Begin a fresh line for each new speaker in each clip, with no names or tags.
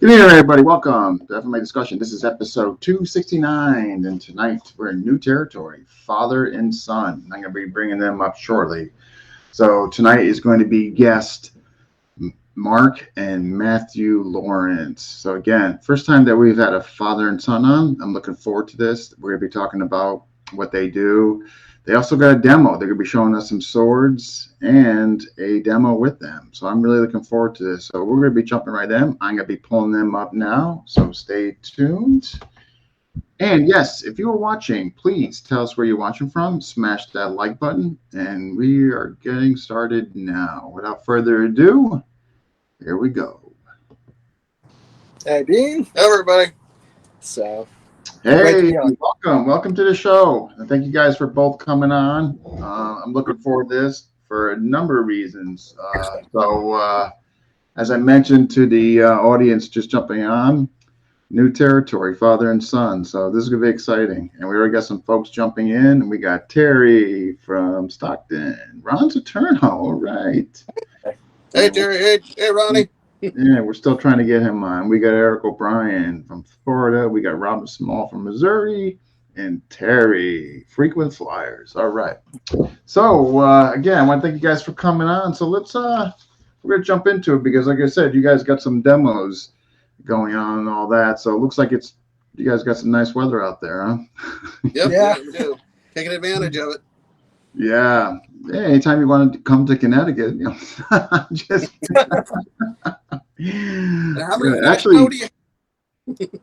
Good evening, everybody. Welcome to FMA Discussion. This is episode 269, and tonight we're in new territory, father and son. I'm going to be bringing them up shortly. So tonight is going to be guest Marc and Matthew Lawrence. So again, first time that we've had a father and son on. I'm looking forward to this. We're going to be talking about what they do. They also got a demo. They're going to be showing us some swords and a demo with them. So I'm really looking forward to this. So we're going to be jumping right in. I'm going to be pulling them up now. So stay tuned. And yes, if you are watching, please tell us where you're watching from. Smash that like button. And we are getting started now. Without further ado, here we go.
Hey, Dean. Hello, everybody. So...
Hey, welcome to the show. And thank you guys for both coming on. I'm looking forward to this for a number of reasons. As I mentioned to the audience just jumping on, new territory, father and son. So this is going to be exciting. And we already got some folks jumping in. We got Terry from Stockton. Ron's a turn. All right.
Hey, Terry. Hey, Ronnie.
Yeah, we're still trying to get him on. We got Eric O'Brien from Florida. We got Robin Small from Missouri. And Terry, frequent flyers. All right. So, again, I want to thank you guys for coming on. So let's, we're going to jump into it because, like I said, you guys got some demos going on and all that. So it looks like you guys got some nice weather out there, huh?
Yep, yeah, we do. Taking advantage of it.
Yeah. Hey, anytime you want to come to Connecticut, you know, just actually,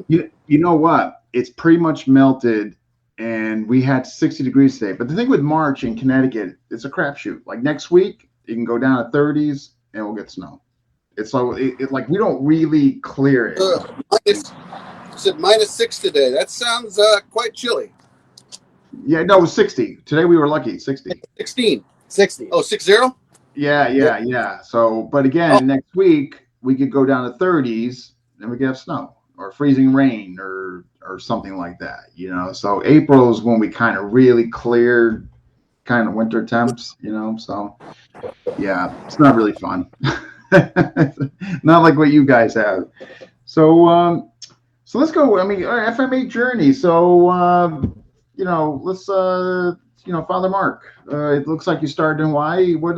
you know what? It's pretty much melted, and we had 60 degrees today. But the thing with March in Connecticut, it's a crapshoot. Like next week, it can go down to 30s, and we'll get snow. It's like we don't really clear it.
-6 today. That sounds quite chilly.
Yeah, no, it was 60. Today we were lucky, 60.
16. 60. Oh, 60?
Yeah. So, but again, next week we could go down to 30s and we could have snow or freezing rain or something like that, you know. So April is when we kind of really cleared kind of winter temps, you know. So yeah, it's not really fun. Not like what you guys have. So so let's go. I mean, our FMA journey. So you know, let's you know, Father Marc, it looks like you started in Hawaii. What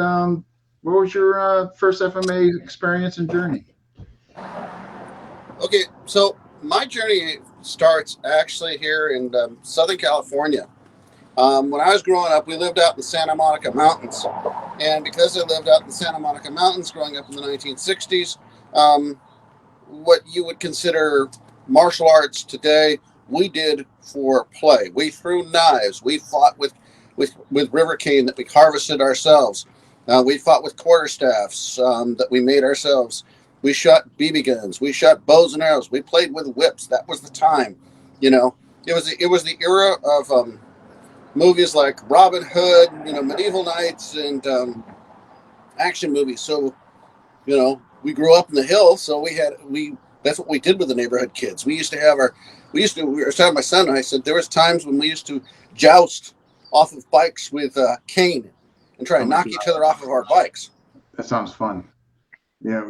was your first FMA experience and journey?
Okay, so my journey starts actually here in Southern California. When I was growing up, we lived out in the Santa Monica Mountains. And because I lived out in the Santa Monica Mountains growing up in the 1960s, what you would consider martial arts today, we did for play. We threw knives. We fought with river cane that we harvested ourselves. We fought with quarterstaffs that we made ourselves. We shot BB guns. We shot bows and arrows. We played with whips. That was the time, you know. It was the era of movies like Robin Hood, you know, Medieval Knights, and action movies. So, you know, we grew up in the hills, so that's what we did with the neighborhood kids. We were telling my son, I said, there was times when we used to joust off of bikes with cane and try to knock each other off of our bikes.
That sounds fun. Yeah.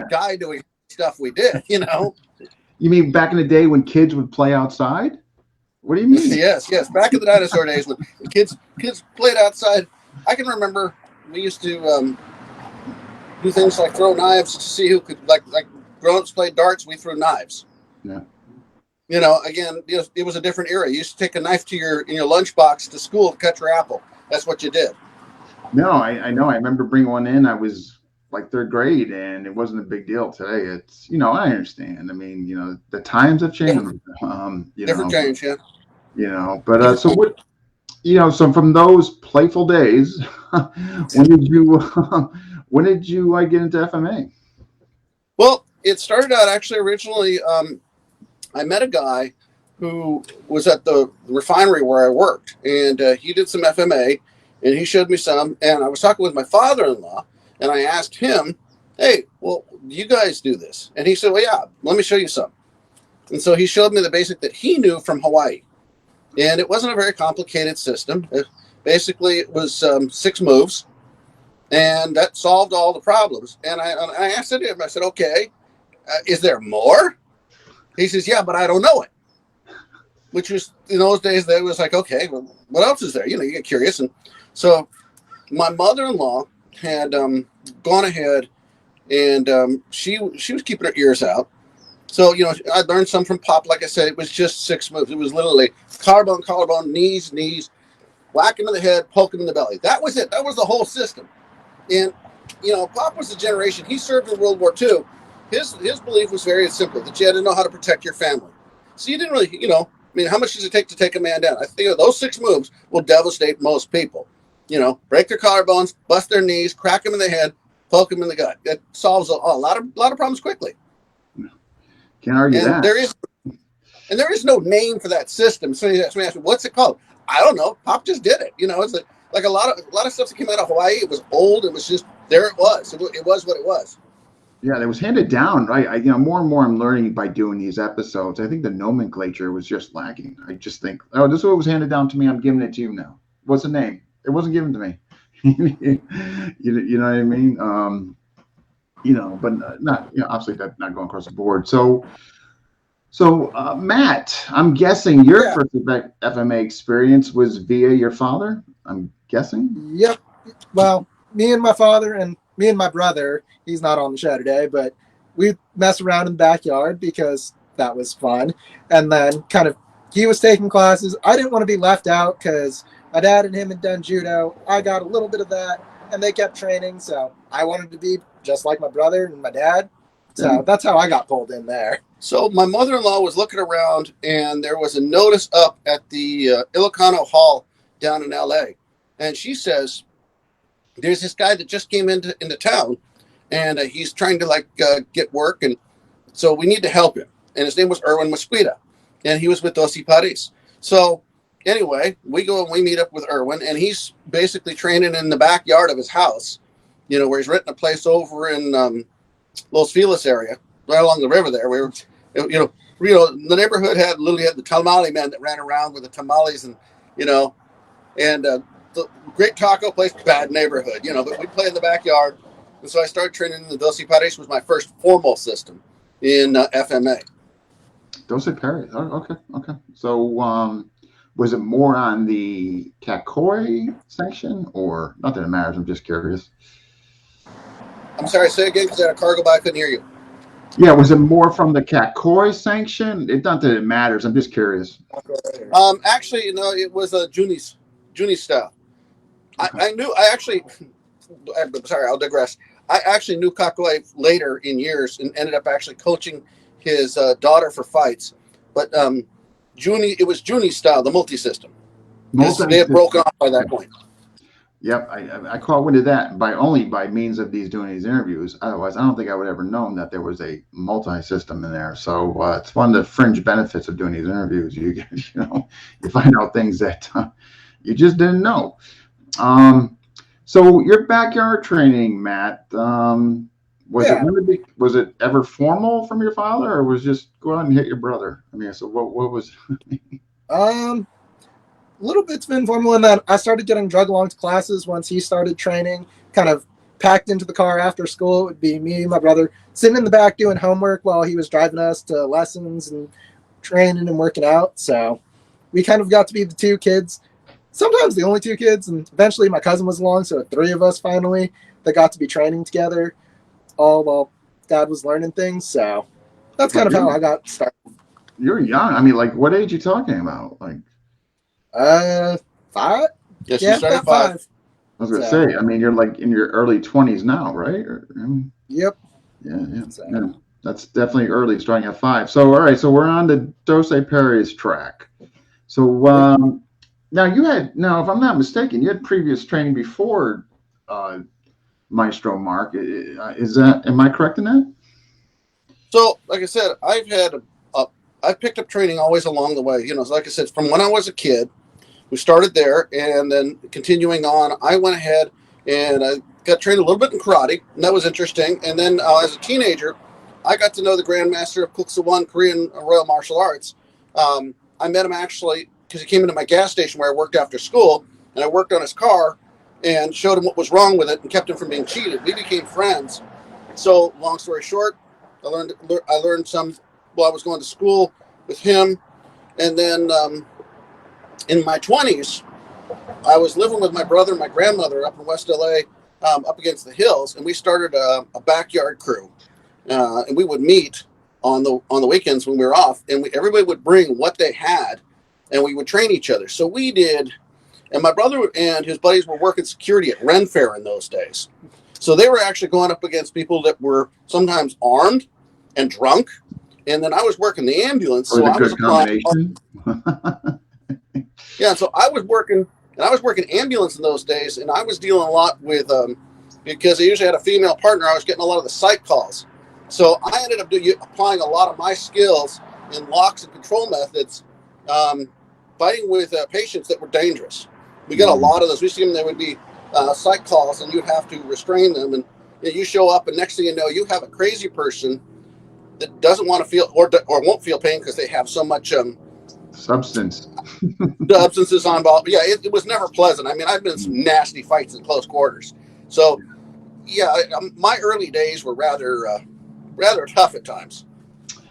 Guy doing stuff we did, you know.
You mean back in the day when kids would play outside? What do you mean?
Yes. Back in the dinosaur days when kids played outside. I can remember we used to do things like throw knives to see who could, like grown-ups played darts, we threw knives.
Yeah.
You know, again, it was a different era. You used to take a knife in your lunchbox to school to cut your apple. That's what you did.
No, I know. I remember bringing one in. I was like third grade, and it wasn't a big deal. Today, it's, you know, I understand. I mean, you know, the times have changed.
Different change, yeah.
You know, but so what? You know, so from those playful days, when did you get into FMA?
Well, it started out actually originally. I met a guy who was at the refinery where I worked, and he did some FMA, and he showed me some. And I was talking with my father-in-law, and I asked him, "Hey, well, you guys do this?" And he said, "Well, yeah, let me show you some." And so he showed me the basic that he knew from Hawaii, and it wasn't a very complicated system. Basically, it was 6 moves, and that solved all the problems. And I asked him, I said, "Okay, Is there more? He says, yeah, but I don't know it. Which was, in those days, they was like, okay, well, what else is there? You know, you get curious. And so my mother-in-law had gone ahead and she was keeping her ears out. So, you know, I learned some from Pop. Like I said, it was just 6 moves. It was literally collarbone, knees, whack him in the head, poke him in the belly. That was it. That was the whole system. And, you know, Pop was the generation. He served in World War II. His belief was very simple, that you had to know how to protect your family. So you didn't really, you know, I mean, how much does it take to take a man down? I think those 6 moves will devastate most people. You know, break their collarbones, bust their knees, crack them in the head, poke them in the gut. That solves a lot of problems quickly.
Can't argue that.
There is no name for that system. So somebody asked me, what's it called? I don't know. Pop just did it. You know, it's like a lot of stuff that came out of Hawaii. It was old. It was just, there it was. It was what it was.
Yeah, it was handed down, right? You know, more and more I'm learning by doing these episodes. I think the nomenclature was just lacking. I just think, oh, this is what was handed down to me. I'm giving it to you now. What's the name? It wasn't given to me. you know what I mean? You know, but not, you know, obviously that's not going across the board. So Matt, I'm guessing your first FMA experience was via your father. I'm guessing.
Yep. Well, me and my father and me and my brother, he's not on the show today, but we mess around in the backyard because that was fun. And then kind of, he was taking classes. I didn't want to be left out because my dad and him had done judo. I got a little bit of that, and they kept training. So I wanted to be just like my brother and my dad. So that's how I got pulled in there.
So my mother-in-law was looking around, and there was a notice up at the Ilocano Hall down in L.A. And she says, there's this guy that just came into town, and he's trying to get work, and so we need to help him. And his name was Erwin Mosquita, and he was with Dosi Paris. So anyway, we go and we meet up with Erwin, and he's basically training in the backyard of his house, you know, where he's renting a place over in Los Feliz area, right along the river there. We were, you know, the neighborhood had the tamale men that ran around with the tamales, and you know, and the great taco place, bad neighborhood, you know, but we play in the backyard. And so I started training in the Dosi Paris, was my first formal system in FMA.
Dosi Paris. Oh, okay. So was it more on the Kakoi section, or not that it matters? I'm just curious.
I'm sorry, say again, because I had a car go by, I couldn't hear you.
Yeah, was it more from the Kakoi sanction? It's not that it matters. I'm just curious.
Actually, no, it was a Juni style. I'm sorry, I'll digress. I actually knew Kakoi later in years and ended up actually coaching his daughter for fights. But it was Juni style, the multi-system. They had broken off by that point.
Yep, I caught wind of that by means of doing these interviews. Otherwise, I don't think I would ever known that there was a multi-system in there. So it's one of the fringe benefits of doing these interviews. You get, you find out things that you just didn't know. So your backyard training, Matt, was it ever formal from your father, or was just go out and hit your brother? I mean, so what was?
A little bit's been informal in that I started getting drug along to classes once he started training, kind of packed into the car after school. It would be me and my brother sitting in the back doing homework while he was driving us to lessons and training and working out. So we kind of got to be the two kids, sometimes the only two kids, and eventually my cousin was along, so 3 of us finally that got to be training together, all while Dad was learning things. So that's kind of how I got started.
You're young. I mean, like, what age are you talking about? Like,
5?
Yes, you started 5.
I was going to say, I mean, you're like in your early 20s now, right?
Yep.
Yeah. That's definitely early, starting at 5. So, all right, so we're on the Dosi Paris track. So, now if I'm not mistaken, you had previous training before Maestro Mark. Am I correct in that?
So, like I said, I've picked up training always along the way. You know, like I said, from when I was a kid, we started there, and then continuing on, I went ahead and I got trained a little bit in karate, and that was interesting. And then as a teenager, I got to know the Grandmaster of Kuksa-Won Korean Royal Martial Arts. I met him actually because he came into my gas station where I worked after school, and I worked on his car and showed him what was wrong with it and kept him from being cheated. We became friends. So long story short, I learned some while I was going to school with him. And then in my 20s, I was living with my brother and my grandmother up in West LA, up against the hills, and we started a backyard crew. And we would meet on the weekends when we were off, and everybody would bring what they had, and we would train each other. So we did, and my brother and his buddies were working security at Ren Fair in those days. So they were actually going up against people that were sometimes armed and drunk. And then I was working the ambulance.
So a good combination.
Yeah, so I was working ambulance in those days, and I was dealing a lot with, because I usually had a female partner, I was getting a lot of the psych calls. So I ended up applying a lot of my skills in locks and control methods, fighting with patients that were dangerous. We got a lot of those. We see them, there would be psych calls, and you'd have to restrain them. And you show up, and next thing you know, you have a crazy person that doesn't want to feel or won't feel pain because they have so much substances on. Yeah, it was never pleasant. I mean, I've been in some nasty fights in close quarters. So, yeah, my early days were rather tough at times.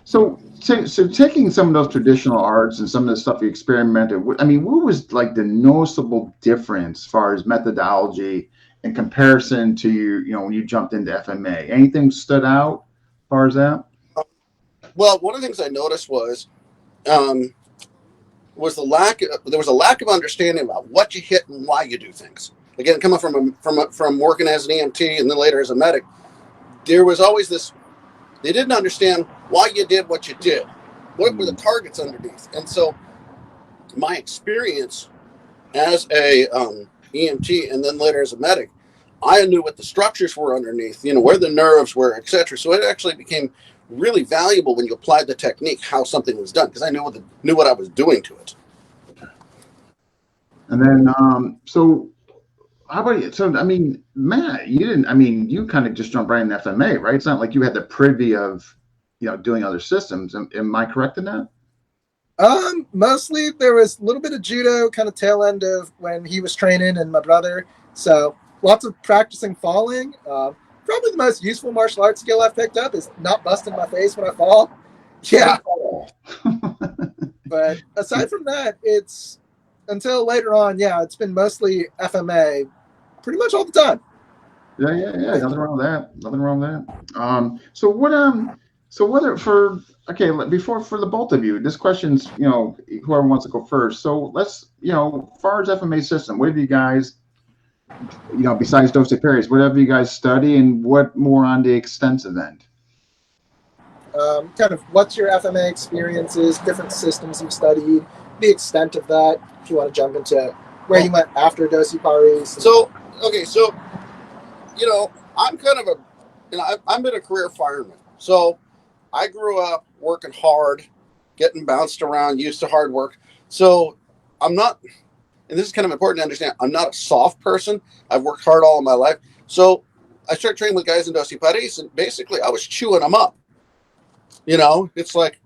So taking some of those traditional arts and some of the stuff you experimented with, I mean, what was like the noticeable difference as far as methodology in comparison to when you jumped into FMA? Anything stood out as far as that?
Well, one of the things I noticed was there was a lack of understanding about what you hit and why you do things. Again, coming from working as an EMT and then later as a medic, there was always this. They didn't understand why you did what you did. What were the targets underneath? And so my experience as a EMT and then later as a medic, I knew what the structures were underneath, where the nerves were, etc. So it actually became really valuable when you applied the technique, how something was done, because I knew what I was doing to it.
And then, so how about you? So, I mean, Matt, you kind of just jumped right into FMA, right? It's not like you had the privy of, doing other systems. Am I correct in that?
Mostly there was a little bit of judo, kind of tail end of when he was training and my brother. So lots of practicing falling. Probably the most useful martial arts skill I've picked up is not busting my face when I fall. Yeah. But aside from that, it's until later on, it's been mostly FMA pretty much all the time.
Yeah. Nothing wrong with that. So whether for the both of you, this question's, whoever wants to go first. So let's, as far as FMA system, what have you guys, besides Dos Equipos, what have you guys study and what more on the extensive end?
Kind of what's your FMA experiences, different systems you've studied, the extent of that, if you want to jump into where you went after Dos Equipos.
So I'm kind of I've been a career fireman. So I grew up working hard, getting bounced around, used to hard work. So I'm not, and this is kind of important to understand, I'm not a soft person. I've worked hard all of my life. So I started training with guys in Dos Equipos, and basically I was chewing them up. It's like,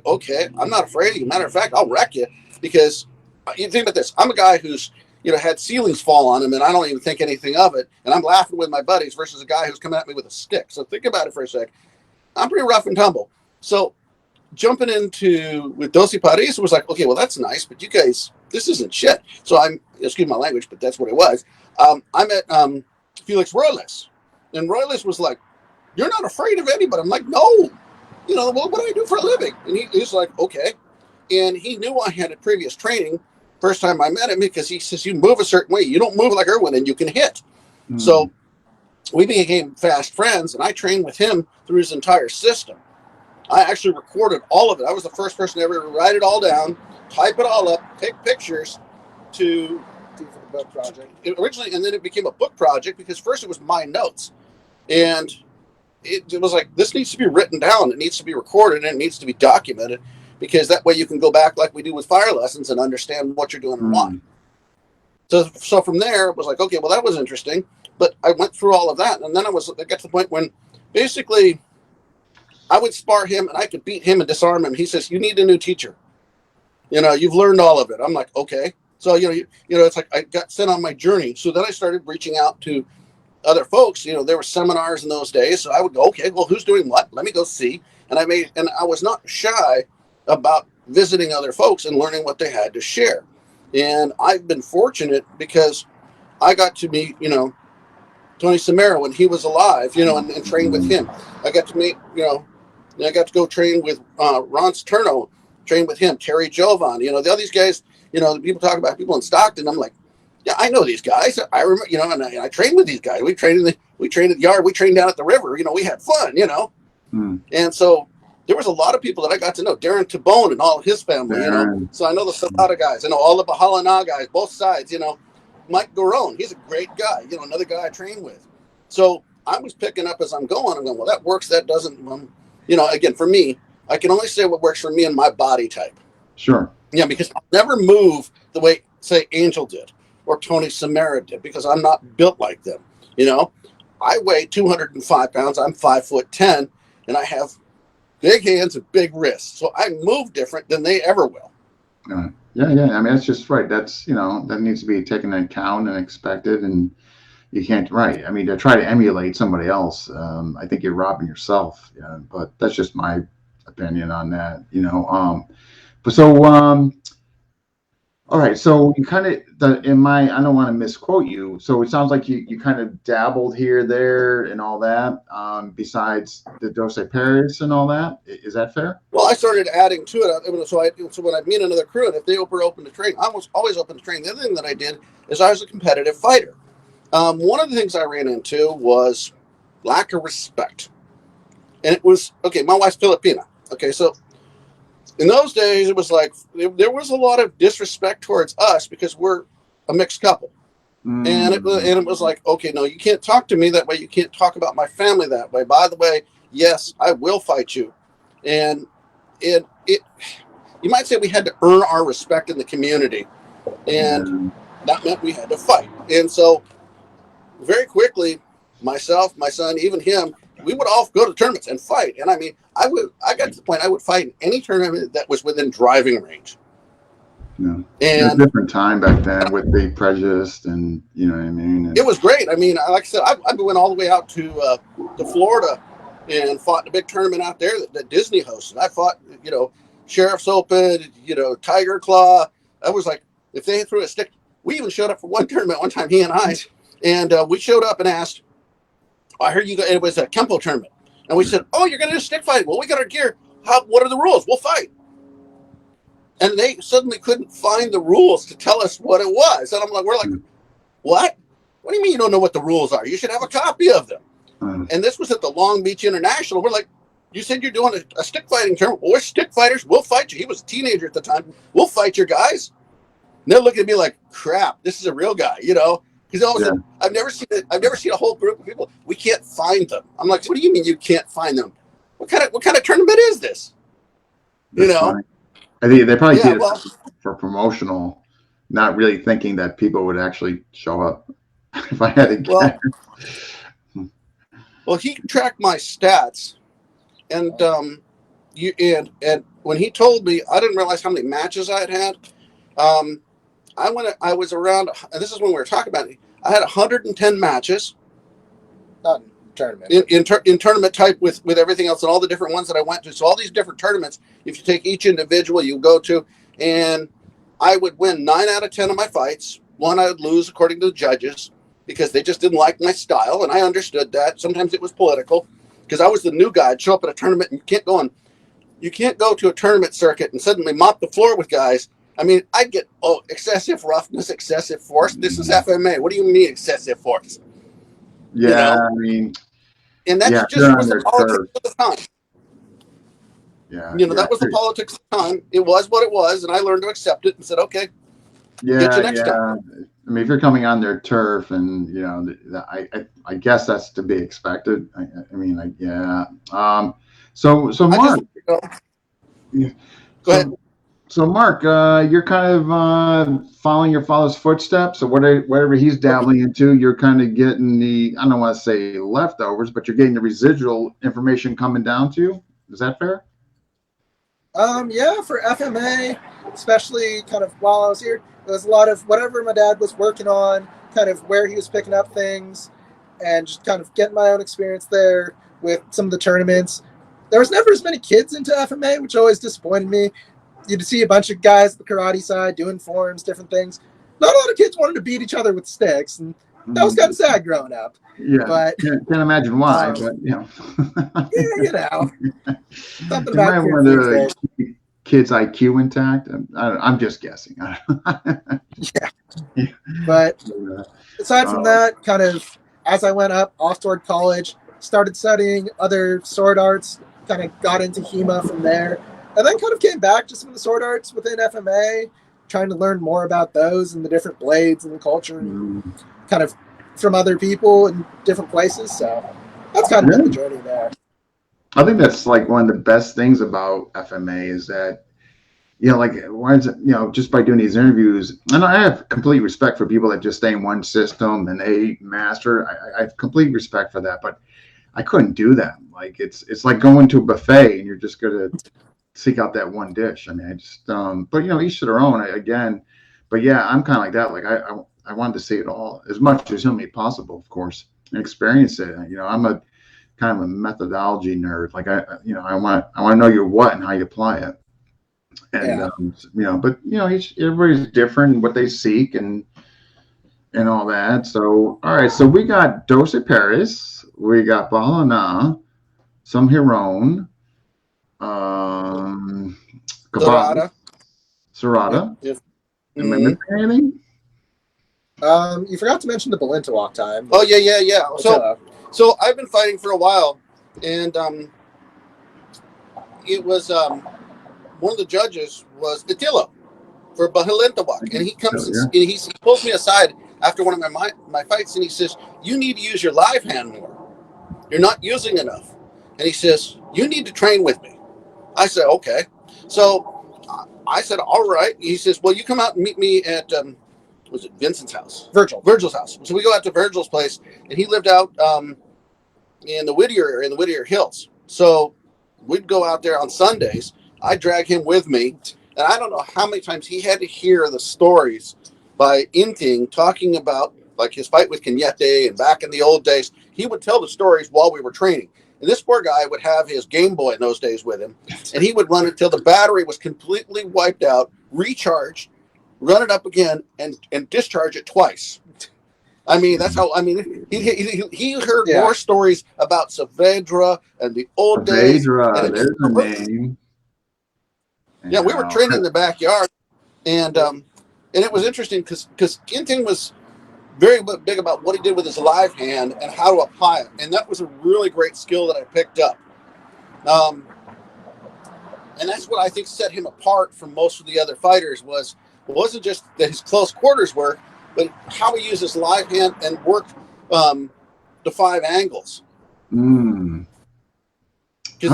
okay, I'm not afraid of you. Matter of fact, I'll wreck you, because you think about this. I'm a guy who's, had ceilings fall on him, and I don't even think anything of it. And I'm laughing with my buddies versus a guy who's coming at me with a stick. So think about it for a sec. I'm pretty rough and tumble. So jumping with Dos Equipos, it was like, okay, well, that's nice, but you guys, this isn't shit. So excuse my language, but that's what it was. I met Felix Royles, and Royles was like, you're not afraid of anybody. I'm like, no. Well, what do I do for a living? And he's like, okay. And he knew I had a previous training first time I met him, because he says, you move a certain way. You don't move like Irwin, and you can hit. Mm-hmm. So we became fast friends, and I trained with him through his entire system. I actually recorded all of it. I was the first person to ever write it all down, type it all up, take pictures to do for the book project. Originally, and then it became a book project, because first it was my notes. And it was like, this needs to be written down. It needs to be recorded, and it needs to be documented, because that way you can go back like we do with fire lessons and understand what you're doing and why. So from there, it was like, okay, well, that was interesting. But I went through all of that, and then I got to the point when basically I would spar him, and I could beat him and disarm him. He says, you need a new teacher. You've learned all of it. I'm like, okay. So, it's like I got sent on my journey. So then I started reaching out to other folks, you know, there were seminars in those days. So I would go, okay, well, who's doing what? Let me go see. And I was not shy about visiting other folks and learning what they had to share. And I've been fortunate because I got to meet, you know, Tony Samara when he was alive, you know, and train with him. I got to meet, you know, I got to go train with Ron Sterno, train with him, Terry Jovan, you know, all these guys, you know, people talk about people in Stockton. I'm like, yeah, I know these guys. I remember, you know, and I trained with these guys. We trained at the yard. We trained down at the river. You know, we had fun, you know. And so there was a lot of people that I got to know. Darren Tabone and all of his family, you know. So I know the Sabata guys. I know all the Bahalana guys, both sides, you know. Mike Garone, he's a great guy, you know, another guy I train with. So I was picking up as I'm going, well, that works, that doesn't, you know, again, for me, I can only say what works for me and my body type.
Sure.
Yeah, because I'll never move the way, say, Angel did or Tony Samara did, because I'm not built like them, you know. I weigh 205 pounds, I'm 5'10", and I have big hands and big wrists. So I move different than they ever will.
Yeah. I mean, that's just right. That's, you know, that needs to be taken into account and expected, and you can't, right. I mean, to try to emulate somebody else, I think you're robbing yourself. Yeah, but that's just my opinion on that, you know. But so, all right. So you kind of, I don't want to misquote you. So it sounds like you kind of dabbled here, there, and all that, besides the Doce Paris and all that. Is that fair?
Well, I started adding to it. So when I meet another crew, and if they were open to train, I was always open to train. The other thing that I did is I was a competitive fighter. One of the things I ran into was lack of respect. And it was, okay, my wife's Filipina. Okay, so in those days, it was like there was a lot of disrespect towards us because we're a mixed couple. And it was like, okay, no, you can't talk to me that way. You can't talk about my family that way. By the way, yes, I will fight you. And you might say we had to earn our respect in the community. And that meant we had to fight. And so very quickly, myself, my son, even him, we would all go to tournaments and fight. And I mean, I got to the point I would fight in any tournament that was within driving range.
Yeah. It was a different time back then with the prejudice, and you know what I mean. And
it was great. I mean, like I said, I went all the way out to Florida and fought in a big tournament out there that Disney hosted. I fought, you know, Sheriff's Open, you know, Tiger Claw. I was like, if they threw a stick, we even showed up for one tournament one time, he and I, and we showed up and asked, I heard you go, it was a Kempo tournament. And we said, oh, you're going to do stick fighting. Well, we got our gear. What are the rules? We'll fight. And they suddenly couldn't find the rules to tell us what it was. And we're like, what? What do you mean you don't know what the rules are? You should have a copy of them. And this was at the Long Beach International. We're like, you said you're doing a stick fighting tournament. Well, we're stick fighters. We'll fight you. He was a teenager at the time. We'll fight your guys. And they're looking at me like, crap, this is a real guy, you know? Because all of a sudden, I've never seen a whole group of people. We can't find them. I'm like, what do you mean you can't find them? What kind of tournament is this? You know?
Funny. I think they probably did it for promotional, not really thinking that people would actually show up. If I had to guess.
Well, he tracked my stats, and and when he told me, I didn't realize how many matches I had. I was around, and this is when we were talking about it. I had 110 matches.
Not in tournament.
In tournament type with everything else and all the different ones that I went to. So all these different tournaments, if you take each individual you go to, and I would win 9 out of 10 of my fights. One I would lose according to the judges because they just didn't like my style, and I understood that. Sometimes it was political because I was the new guy. I'd show up at a tournament and you can't go to a tournament circuit and suddenly mop the floor with guys. I mean, I'd get, excessive roughness, excessive force. This is FMA. What do you mean excessive force?
Yeah, you know? I mean,
and that just was the politics of the time.
Yeah,
you know, that was the politics of the time. It was what it was, and I learned to accept it and said, okay, get you next time.
I mean, if you're coming on their turf, and you know, I guess that's to be expected. I mean, like, yeah. So Mark,
go ahead.
So Mark, you're kind of following your father's footsteps. So whatever he's dabbling into, you're kind of getting the, I don't want to say leftovers, but you're getting the residual information coming down to you. Is that fair?
Yeah, for FMA, especially kind of while I was here, there was a lot of whatever my dad was working on, kind of where he was picking up things. and just kind of getting my own experience there with some of the tournaments. There was never as many kids into FMA, which always disappointed me. You'd see a bunch of guys at the karate side doing forms, different things. Not a lot of kids wanted to beat each other with sticks, and that was kind of sad growing up.
Yeah,
But
can't imagine why, but
yeah, something
you might
about kids
want
these
to
days.
keep kids' IQ intact. I'm just guessing.
Yeah. But aside from that, kind of as I went up off toward college, started studying other sword arts, kind of got into Hema from there, and then kind of came back to some of the sword arts within FMA, trying to learn more about those and the different blades and the culture, and kind of from other people in different places. So that's kind of been the journey there.
I think that's like one of the best things about FMA is that, like, why is it, just by doing these interviews, and I have complete respect for people that just stay in one system and they master. I have complete respect for that, but I couldn't do that. Like, it's like going to a buffet and you're just going to seek out that one dish. I mean, I just, but each to their own again. But yeah, I'm kind of like that. Like I wanted to see it all as much as humanly possible, of course, and experience it. I'm a kind of a methodology nerd. Like I want to know your what and how you apply it. And but everybody's different in what they seek and all that. So all right, so we got Doce Paris, we got Balana, some Hiron, Serrata.
Yep.
Am I missing anything?
You forgot to mention the Balintawak time.
Oh yeah. So I've been fighting for a while, and it was one of the judges was Attila for Balintawak, and he comes and he pulls me aside after one of my fights, and he says, "You need to use your live hand more. You're not using enough." And he says, "You need to train with me." I said, "Okay." So I said, "All right." He says, "Well, you come out and meet me at was it Vincent's house? Virgil's house." So we go out to Virgil's place, and he lived out in the Whittier Hills. So we'd go out there on Sundays. I'd drag him with me, and I don't know how many times he had to hear the stories by Inting talking about like his fight with Kenyete and back in the old days. He would tell the stories while we were training. And this poor guy would have his Game Boy in those days with him, and he would run until the battery was completely wiped out, recharged, run it up again, and discharge it twice. I mean, that's how. I mean, he heard more stories about Saavedra and the old days.
Saavedra, there's a name.
Yeah, we were training in the backyard, and it was interesting because Ginting was very big about what he did with his live hand and how to apply it, and that was a really great skill that I picked up. And that's what I think set him apart from most of the other fighters wasn't just that his close quarters work, but how he used his live hand and worked the 5 angles. Because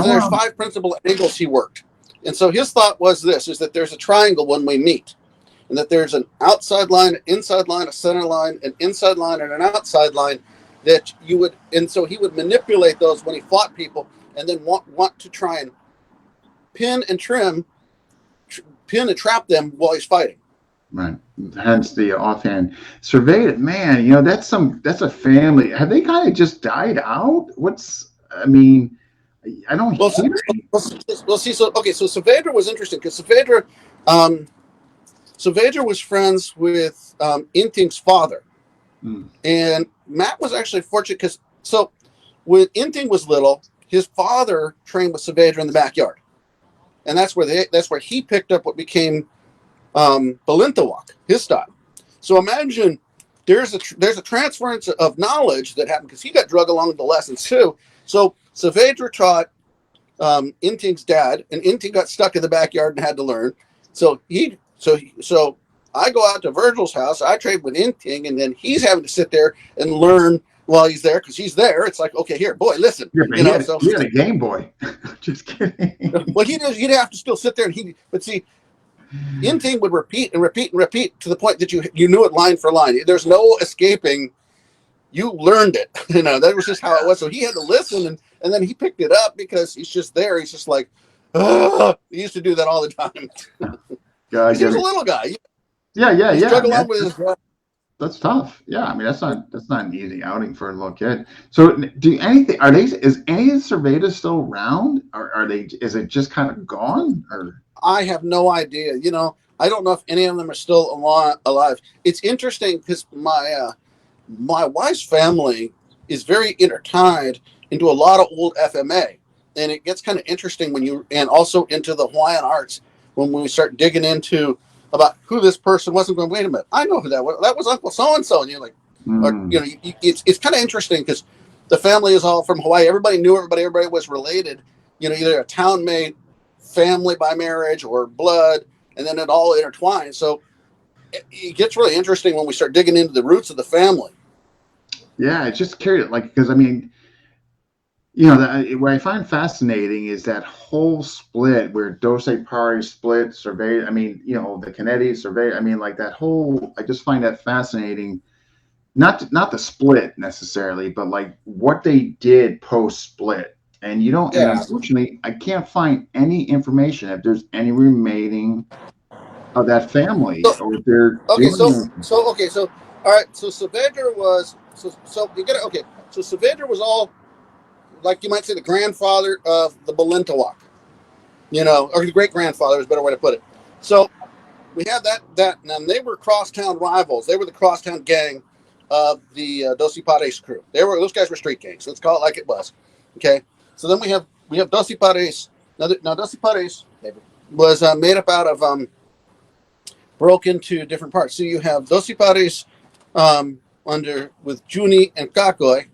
there's 5 principal angles he worked. And so his thought was this, is that there's a triangle when we meet. And that there's an outside line, an inside line, a center line, an inside line, and an outside line that you would, and so he would manipulate those when he fought people and then want to try and pin and trap them while he's fighting.
Right. Hence the offhand. Surveyed, man, that's a family. Have they kind of just died out? I don't hear it.
Well, see, so Saavedra was interesting because Saavedra was friends with Inting's father. And Matt was actually fortunate because when Inting was little, his father trained with Saavedra in the backyard. And that's where he picked up what became Balintawak, his style. So imagine there's a transference of knowledge that happened because he got drug along with the lessons too. So Saavedra taught Inting's dad, and Inting got stuck in the backyard and had to learn. So I go out to Virgil's house, I trade with Inting, and then he's having to sit there and learn while he's there because he's there. It's like, okay, here, boy, listen.
Yeah, he had a Game Boy. Just kidding.
Well, he'd have to still sit there, but see, Inting would repeat and repeat and repeat to the point that you knew it line for line. There's no escaping. You learned it. That was just how it was. So he had to listen, and then he picked it up because he's just there. He's just like, ugh. He used to do that all the time. He was a little guy.
Yeah.
He struggled along with his.
That's tough. Yeah, I mean that's not an easy outing for a little kid. So is any of the Cervedas still around, or are they? Is it just kind of gone? Or
I have no idea. I don't know if any of them are still alive. It's interesting because my wife's family is very intertwined into a lot of old FMA, and it gets kind of interesting and also into the Hawaiian arts when we start digging into about who this person was and going, wait a minute, I know who that was. That was Uncle so and so, and you're like, or,
mm,
it's kind of interesting because the family is all from Hawaii. Everybody knew everybody. Everybody was related. Either a town mate, family by marriage, or blood, and then it all intertwines. So it gets really interesting when we start digging into the roots of the family.
yeah, it's just curious, like because I mean, what I find fascinating is that whole split where Dose Pari split, Survey. I mean, the Kennedy Survey. I mean, like that whole. I just find that fascinating. Not the split necessarily, but like what they did post split. And and
Yeah.
unfortunately, I can't find any information if there's any remaining of that family
So
or if they're
okay,
doing
so
anything.
so okay, so all right, so Saavedra was so you get it. Okay, so Saavedra was all like you might say the grandfather of the Balintawak, or the great grandfather is a better way to put it. So we have and they were crosstown rivals. They were the crosstown gang of the Dosi Pares crew. Those guys were street gangs. Let's call it like it was. Okay, so then we have Dosi Pares. Now Dosi Pares was made up out of broke into different parts. So you have Dosi Pares with Juni and Kakoi,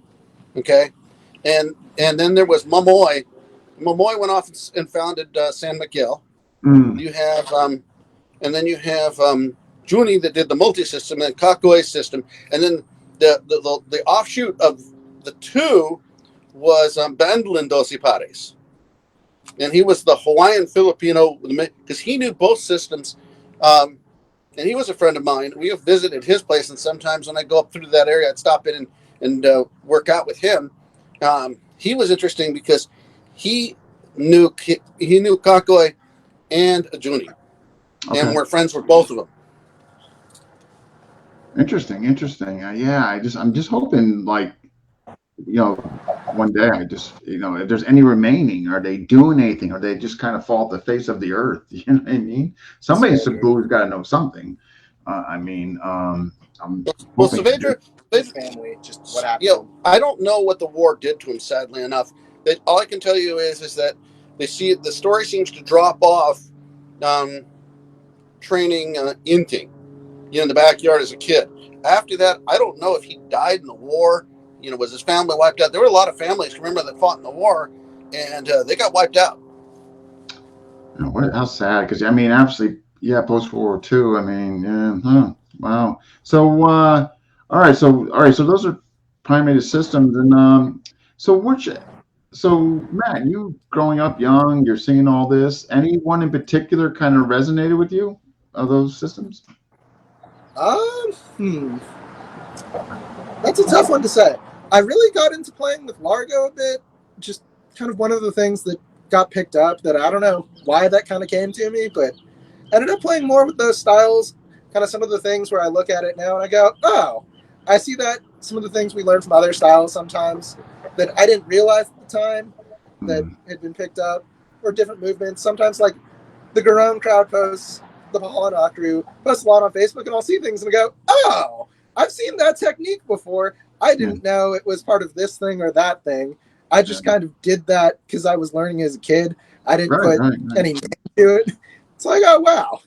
okay, and then there was Momoy. Momoy went off and founded San Miguel.
Mm,
You have and then you have Juni that did the multi-system and Kakoi system, and then the offshoot of the two was Bandlin Dosi Pares, and he was the Hawaiian Filipino because he knew both systems. And he was a friend of mine. We have visited his place, and sometimes when I go up through that area, I'd stop in and work out with him. He was interesting because he knew Kakoi and Juni, and
okay.
we're friends with both of them.
Interesting. Yeah, I'm just hoping like, one day I just, if there's any remaining, are they doing anything? Or they just kind of fall off the face of the earth? You know what I mean?
It's
Somebody in
very true.
Cebu's got to know something. I mean, I'm
Well,
hoping.
Saavedra,
His family, just what happened.
I don't know what the war did to him. Sadly enough, that all I can tell you is that the story seems to drop off, um, training inting, in the backyard as a kid. After that, I don't know if he died in the war. Was his family wiped out? There were a lot of families, remember, that fought in the war, and they got wiped out.
How sad? Because I mean, absolutely, yeah. Post World War II. I mean, yeah. Huh, wow. So, all right. So those are primary systems, and so which, so Matt, you growing up young, you're seeing all this. Anyone in particular kind of resonated with you of those systems?
Um, hmm. That's a tough one to say. I really got into playing with Largo a bit. Just kind of one of the things that got picked up that I don't know why that kind of came to me, but I ended up playing more with those styles. Kind of some of the things where I look at it now and I go, oh, I see that some of the things we learn from other styles sometimes that I didn't realize at the time that
Hmm.
had been picked up, or different movements. Sometimes like the Garone crowd posts, the Bahana crew posts a lot on Facebook, and I'll see things and I go, oh, I've seen that technique before. I
Yeah.
didn't know it was part of this thing or that thing. I
Yeah.
just kind of did that because I was learning as a kid. I didn't
Right.
put
Right. Right.
any name to it. It's like, oh wow.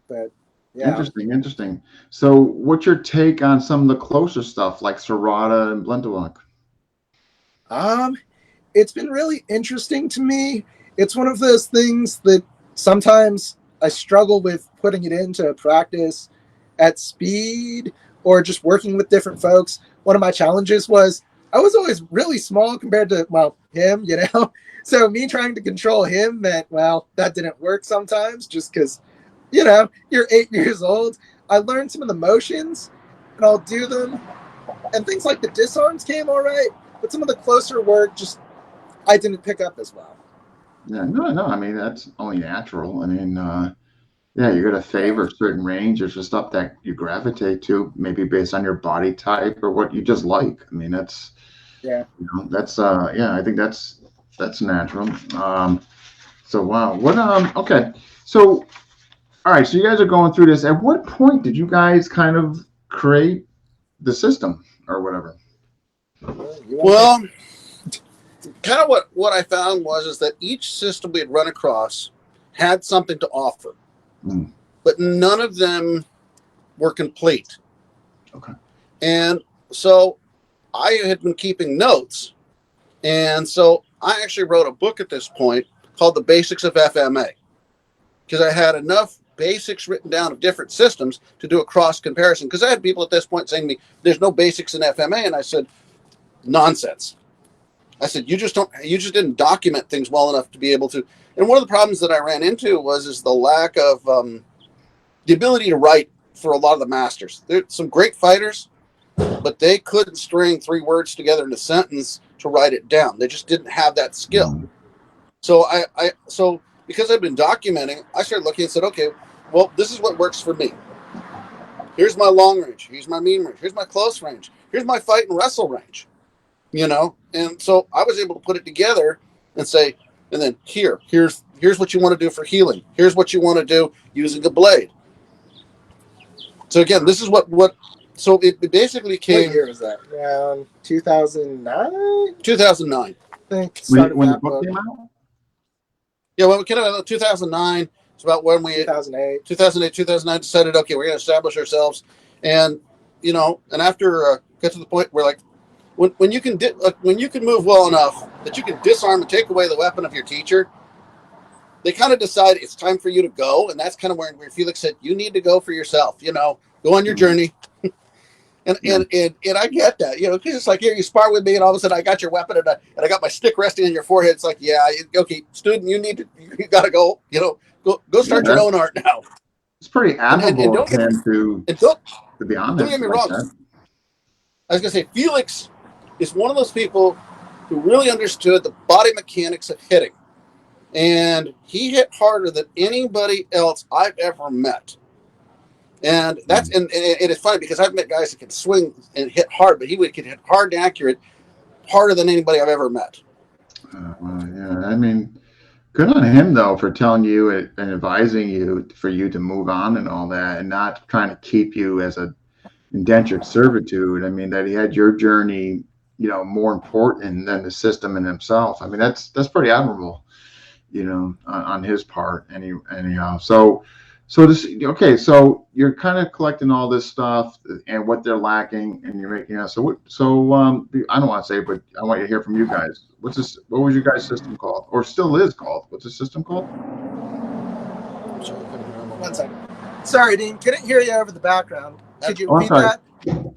But yeah.
Interesting. So, what's your take on some of the closer stuff like Serrata and Blendawak?
Um, it's been really interesting to me. It's one of those things that sometimes I struggle with putting it into practice at speed or just working with different folks. One of my challenges was I was always really small compared to, well, him, you know? So me trying to control him meant, well, that didn't work sometimes just because, you're 8 years old. I learned some of the motions and I'll do them. And things like the disarms came all right, but some of the closer work just I didn't pick up as well.
Yeah, no. I mean, that's only natural. I mean, Yeah, you're gonna favor a certain range or just stuff that you gravitate to, maybe based on your body type or what you just like. I mean, that's
Yeah.
that's yeah, I think that's natural. So wow, what okay, so all right, so you guys are going through this. At what point did you guys kind of create the system or whatever?
Well, kind of what I found was is that each system we had run across had something to offer,
Mm,
but none of them were complete.
okay.
And so I had been keeping notes, and so I actually wrote a book at this point called The Basics of Fma, because I had enough basics written down of different systems to do a cross comparison. Because I had people at this point saying to me, "There's no basics in FMA," and I said, "Nonsense." I said, "You just didn't document things well enough to be able to." And one of the problems that I ran into is the lack of the ability to write for a lot of the masters. There's some great fighters, but they couldn't string 3 words together in a sentence to write it down. They just didn't have that skill.
Mm,
So so because I've been documenting, I started looking and said, okay, well, this is what works for me. Here's my long range. Here's my medium range. Here's my close range. Here's my fight and wrestle range. And so I was able to put it together and say, and then here's what you want to do for healing. Here's what you want to do using a blade. So again, this is what so it basically came.
What year was that? Around 2009?
2009.
I think started
when the
that
book
book.
came out?
Yeah, well, 2009 is about when we
2008.
2008, 2009 decided, okay, we're going to establish ourselves, and and after get to the point where like when you can when you can move well enough that you can disarm and take away the weapon of your teacher, they kind of decide it's time for you to go, and that's kind of where Felix said you need to go for yourself. Go on your
Mm,
journey. And,
yeah,
and I get that, because it's like, here, you spar with me, and all of a sudden I got your weapon, and I got my stick resting on your forehead. It's like, yeah, okay, student, you got to go, go
yeah,
start your own art now.
it's pretty
And
admirable of
don't get
him
and don't
to be
don't get
honest
me
like
wrong.
that.
I was gonna say Felix is one of those people who really understood the body mechanics of hitting, and he hit harder than anybody else I've ever met. And that's
Mm.
and it's funny because I've met guys that can swing and hit hard, but he could hit hard and accurate harder than anybody I've ever met.
Well, yeah, I mean, good on him though for telling you and advising you for you to move on and all that, and not trying to keep you as a indentured servitude. I mean, that he had your journey, more important than the system in himself. I mean, that's pretty admirable, on his part. Anyhow, so this okay. So you're kind of collecting all this stuff and what they're lacking, and you're making out. I don't want to say, but I want you to hear from you guys. What's this? What was your guys' system called, or still is called? What's the system called?
One second. Sorry, Dean. Couldn't hear you over the background. Could you
Oh, I'm
repeat
sorry.
that?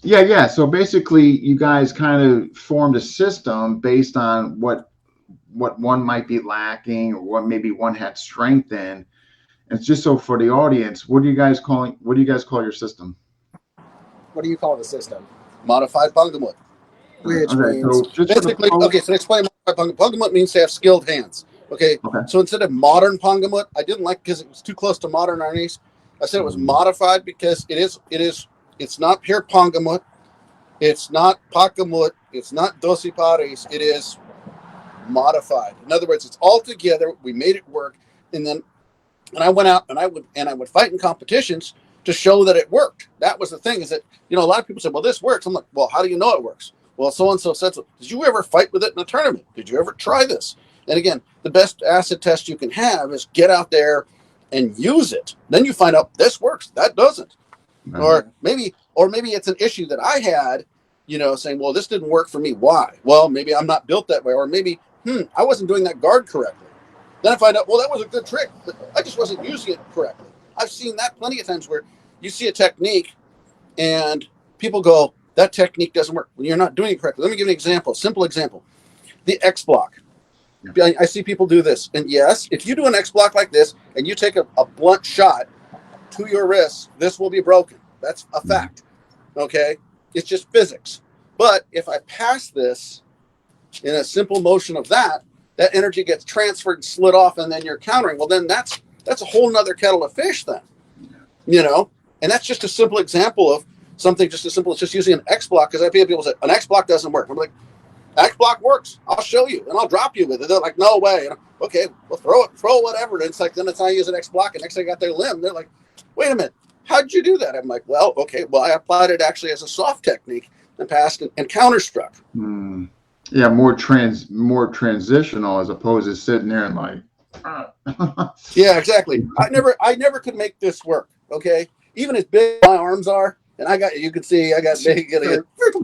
Yeah. So basically, you guys kind of formed a system based on what one might be lacking or what maybe one had strength in. And it's just so for the audience, what do you guys call your system?
What do you call the system?
Modified Pungamut.
Which
Okay,
means
so just for the
Basically,
folks.
okay, so explain Modified Pungamut. Pungamut means to have skilled hands. Okay,
Okay.
so instead of modern Pungamut, I didn't like because it was too close to modern Arnis. I said it was modified because it's not pure Pungamut, it's not Pakamut, it's not Dosi Paris, it is modified. In other words, it's all together. We made it work, and I went out and I would fight in competitions to show that it worked. That was the thing, is that a lot of people said, well, this works. I'm like, well, how do you know it works? Well, so and so said so. Did you ever fight with it in a tournament? Did you ever try this? And again, the best acid test you can have is get out there and use it. Then you find out this works, that doesn't. Or maybe it's an issue that I had, saying, well, this didn't work for me. Why? Well, maybe I'm not built that way, or maybe I wasn't doing that guard correctly. Then I find out, well, that was a good trick, but I just wasn't using it correctly. I've seen that plenty of times where you see a technique and people go, that technique doesn't work when you're not doing it correctly. Let me give you an example, simple example. The X block. Yeah. I see people do this. And yes, if you do an X block like this and you take a blunt shot to your wrist, this will be broken. That's a fact. Okay? It's just physics. But if I pass this in a simple motion of that energy gets transferred and slid off, and then you're countering. Well, then that's a whole nother kettle of fish then. you know, and that's just a simple example of something just as simple as just using an X block. Because I've had people say an X block doesn't work. I'm like, X block works. I'll show you, and I'll drop you with it. They're like, no way. And I'm, okay, well, throw whatever. And it's like, then it's I use an X block, and next thing I got their limb. They're like, wait a minute, how'd you do that? I'm like, well, okay, well, I applied it actually as a soft technique and passed and counterstruck.
Yeah, more transitional as opposed to sitting there and like.
Yeah, exactly. I never could make this work. Okay, even as big as my arms are, and you can see I got big.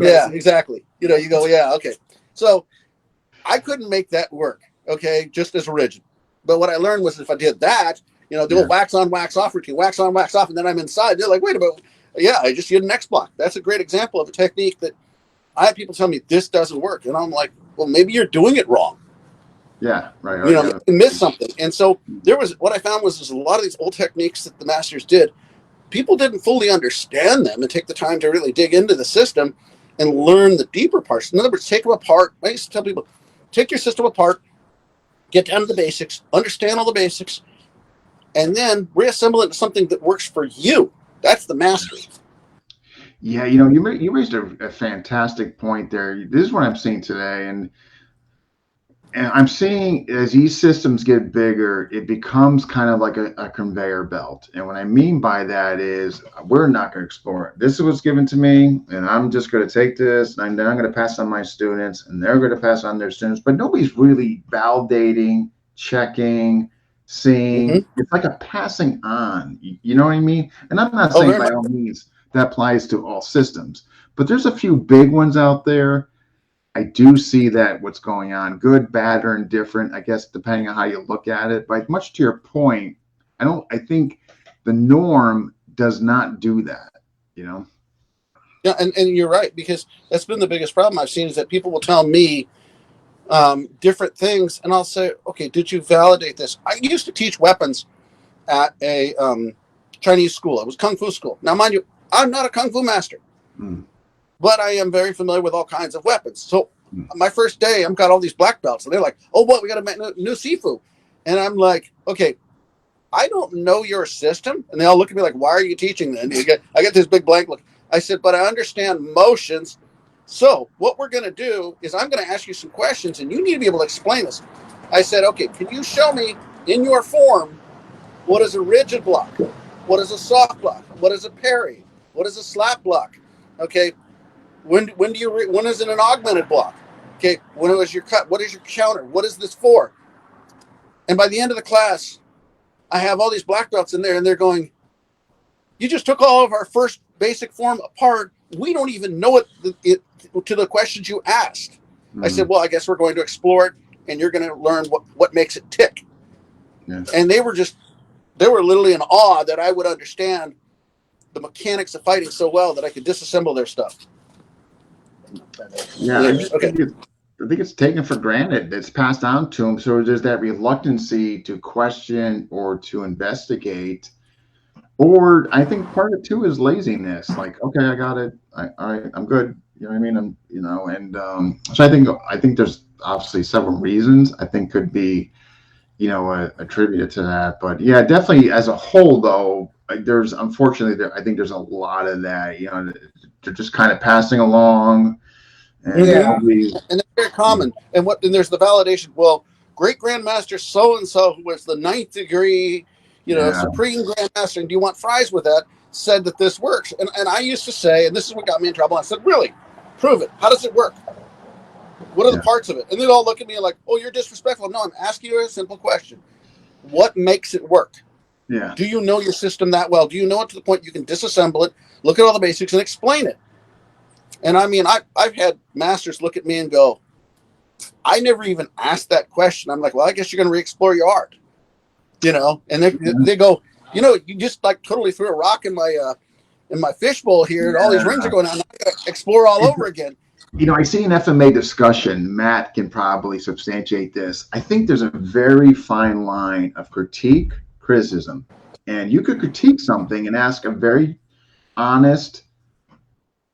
Yeah, exactly. You know, you go, yeah, okay. So I couldn't make that work. Okay, just as rigid. But what I learned was if I did that, you know, do a wax on, wax off routine, wax on, wax off, and then I'm inside. They're like, wait a minute. Yeah, I just did an X block. That's a great example of a technique that I had people tell me this doesn't work, and I'm like, well, maybe you're doing it wrong.
Yeah, right.
You know, you miss something. And so what I found was a lot of these old techniques that the masters did, people didn't fully understand them and take the time to really dig into the system and learn the deeper parts. In other words, take them apart. I used to tell people, take your system apart, get down to the basics, understand all the basics, and then reassemble it into something that works for you. That's the mastery.
Yeah, you know, you raised a fantastic point there. This is what I'm seeing today, and I'm seeing as these systems get bigger, it becomes kind of like a conveyor belt. And what I mean by that is we're not going to explore it. This is what's given to me, and I'm just going to take this, and then I'm going to pass on my students, and they're going to pass on their students. But nobody's really validating, checking, seeing. It's like a passing on. You know what I mean? And I'm not saying by all means that applies to all systems, but there's a few big ones out there. I do see that what's going on, good, bad, or indifferent, I guess, depending on how you look at it. But much to your point, I think the norm does not do that, you know?
Yeah, and you're right, because that's been the biggest problem I've seen is that people will tell me different things, and I'll say, okay, did you validate this? I used to teach weapons at a Chinese school. It was Kung Fu school. Now, mind you, I'm not a Kung Fu master. But I am very familiar with all kinds of weapons. So my first day, I've got all these black belts. And they're like, oh, what? We got to make new Sifu. And I'm like, okay, I don't know your system. And they all look at me like, why are you teaching then? I get this big blank look. I said, but I understand motions. So what we're going to do is I'm going to ask you some questions, and you need to be able to explain this. I said, okay, can you show me in your form what is a rigid block? What is a soft block? What is a parry? What is a slap block? Okay. When is it an augmented block? Okay, when was your cut? What is your counter? What is this for? And by the end of the class, I have all these black belts in there, and they're going, you just took all of our first basic form apart. We don't even know it to the questions you asked. I said, well, I guess we're going to explore it, and you're going to learn what makes it tick. Yeah. And they were literally in awe that I would understand the mechanics of fighting so well that I could disassemble their stuff.
Yeah, I think it's taken for granted. It's passed on to them. So there's that reluctancy to question or to investigate. Or I think part of it too is laziness. Like, okay, I got it. I'm good. You know what I mean? So I think there's obviously several reasons I think could be, attributed to that. But yeah, definitely as a whole though, there's unfortunately I think there's a lot of that. They're just kind of passing along.
And it's very common. And there's the validation. Well, great grandmaster so and so, who was the 9th degree, supreme grandmaster, and do you want fries with that? Said that this works. And I used to say, and this is what got me in trouble. I said, really, prove it. How does it work? What are the parts of it? And they'd all look at me like, oh, you're disrespectful. No, I'm asking you a simple question. What makes it work?
Yeah.
Do you know your system that well? Do you know it to the point you can disassemble it, look at all the basics, and explain it? And I mean, I've had masters look at me and go, I never even asked that question. I'm like, well, I guess you're going to re-explore your art, And they go, you just like totally threw a rock in my fishbowl here, and all these rings are going on. I got to explore all over again.
I see an FMA discussion. Matt can probably substantiate this. I think there's a very fine line of criticism, and you could critique something and ask a very honest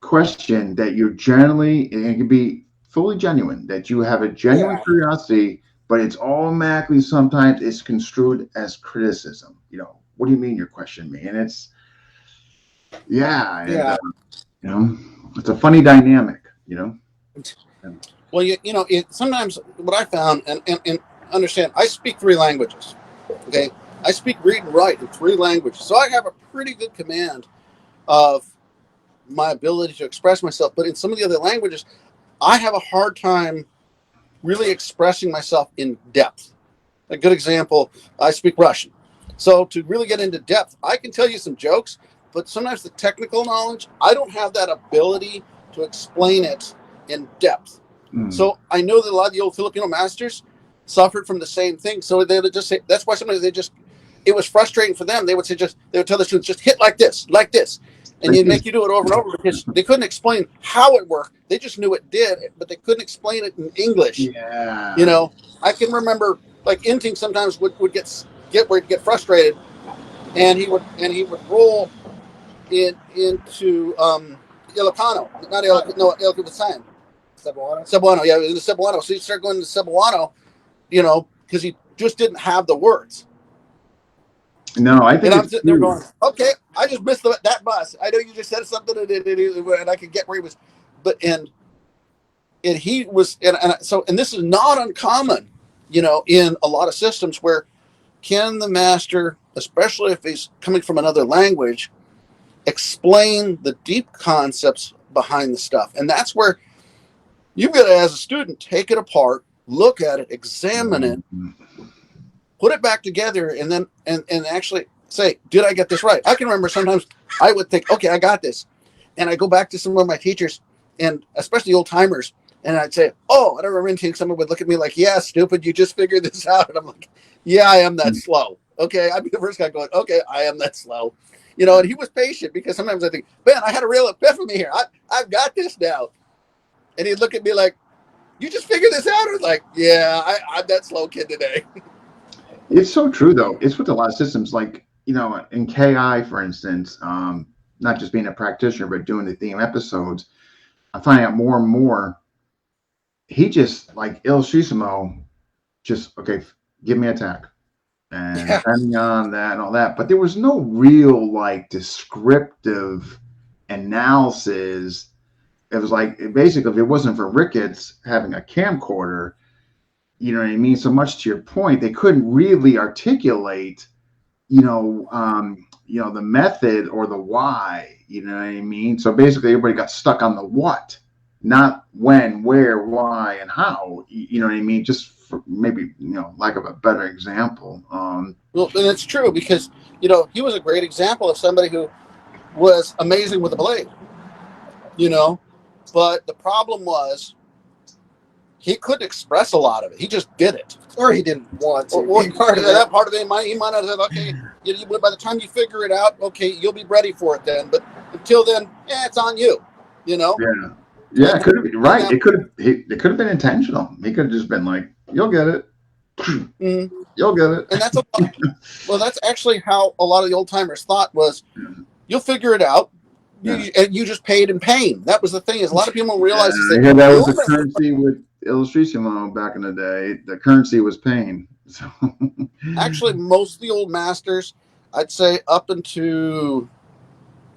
question that you're it can be fully genuine, that you have a genuine curiosity, but it's automatically sometimes it's construed as criticism. What do you mean you're questioning me? And it's Yeah, and
Yeah.
you know, it's a funny dynamic. You know. And,
Well, sometimes what I found, and understand, I speak 3 languages. Okay, I speak, read, and write in 3 languages, so I have a pretty good command of my ability to express myself. But in some of the other languages, I have a hard time really expressing myself in depth. A good example, I speak Russian. So to really get into depth, I can tell you some jokes, but sometimes the technical knowledge, I don't have that ability to explain it in depth.
mm,
So I know that a lot of the old Filipino masters suffered from the same thing. So they would just say, that's why sometimes it was frustrating for them. They would tell the students, just hit like this. And
like
you'd
this.
make you do it over and over because they couldn't explain how it worked. They just knew it did, but they couldn't explain it in English. You
Yeah.
know, I can remember like Inting sometimes would get where he'd get frustrated, and he would roll into Ilocano, not Ilocano, no Ilocano,
Cebuano.
Cebuano, yeah, in the Cebuano. So he'd start going to Cebuano, because he just didn't have the words.
No, I
And
think
I'm
it's
sitting there
true.
going, okay, I just missed that bus. I know you just said something, and I could get where he was, but and he was, and this is not uncommon, in a lot of systems where can the master, especially if he's coming from another language, explain the deep concepts behind the stuff. And that's where you've got to, as a student, take it apart, look at it, examine it,
Mhm.
put it back together, and then and actually say, did I get this right? I can remember sometimes I would think, okay, I got this. And I go back to some of my teachers, and especially old timers, and I'd say, oh, I don't remember, someone would look at me like, yeah, stupid, you just figured this out. And I'm like, yeah, I am that slow. Okay. I'd be the first guy going, okay, I am that slow. And he was patient because sometimes I think, man, I had a real epiphany here. I've got this now. And he'd look at me like, you just figured this out? I was like, yeah, I'm that slow kid today.
It's so true, though. It's with a lot of systems, like, in KI, for instance, not just being a practitioner, but doing the theme episodes, I find out more and more he just, like, Il Shisimo, just, okay, give me attack. And
Yeah.
depending on that and all that. But there was no real, like, descriptive analysis. It was like, basically, if it wasn't for Ricketts having a camcorder, you know what I mean? So much to your point, they couldn't really articulate, the method or the why, you know what I mean? So basically, everybody got stuck on the what, not when, where, why, and how, you know what I mean? Just for maybe, lack of a better example.
Well, and it's true because, he was a great example of somebody who was amazing with a blade, you know, but the problem was he couldn't express a lot of it. He just did it.
Or he didn't want to
Or
be part of it.
that part of it, he might not have said, okay, by the time you figure it out, okay, you'll be ready for it then. But until then, it's on you, you know?
Yeah. Yeah, it
And,
could have been
and
right.
that,
It could have been intentional. He could have just been like, "You'll get it.
mm,
You'll get it."
and that's actually how a lot of the old timers thought was, you'll figure it out.
Yeah.
And you just paid in pain. That was the thing is a lot of people don't
Yeah,
realize is
I
that
heard that was
you'll
the
never,
currency with Illustration back in the day. The currency was pain. So
actually, most of the old masters, I'd say up into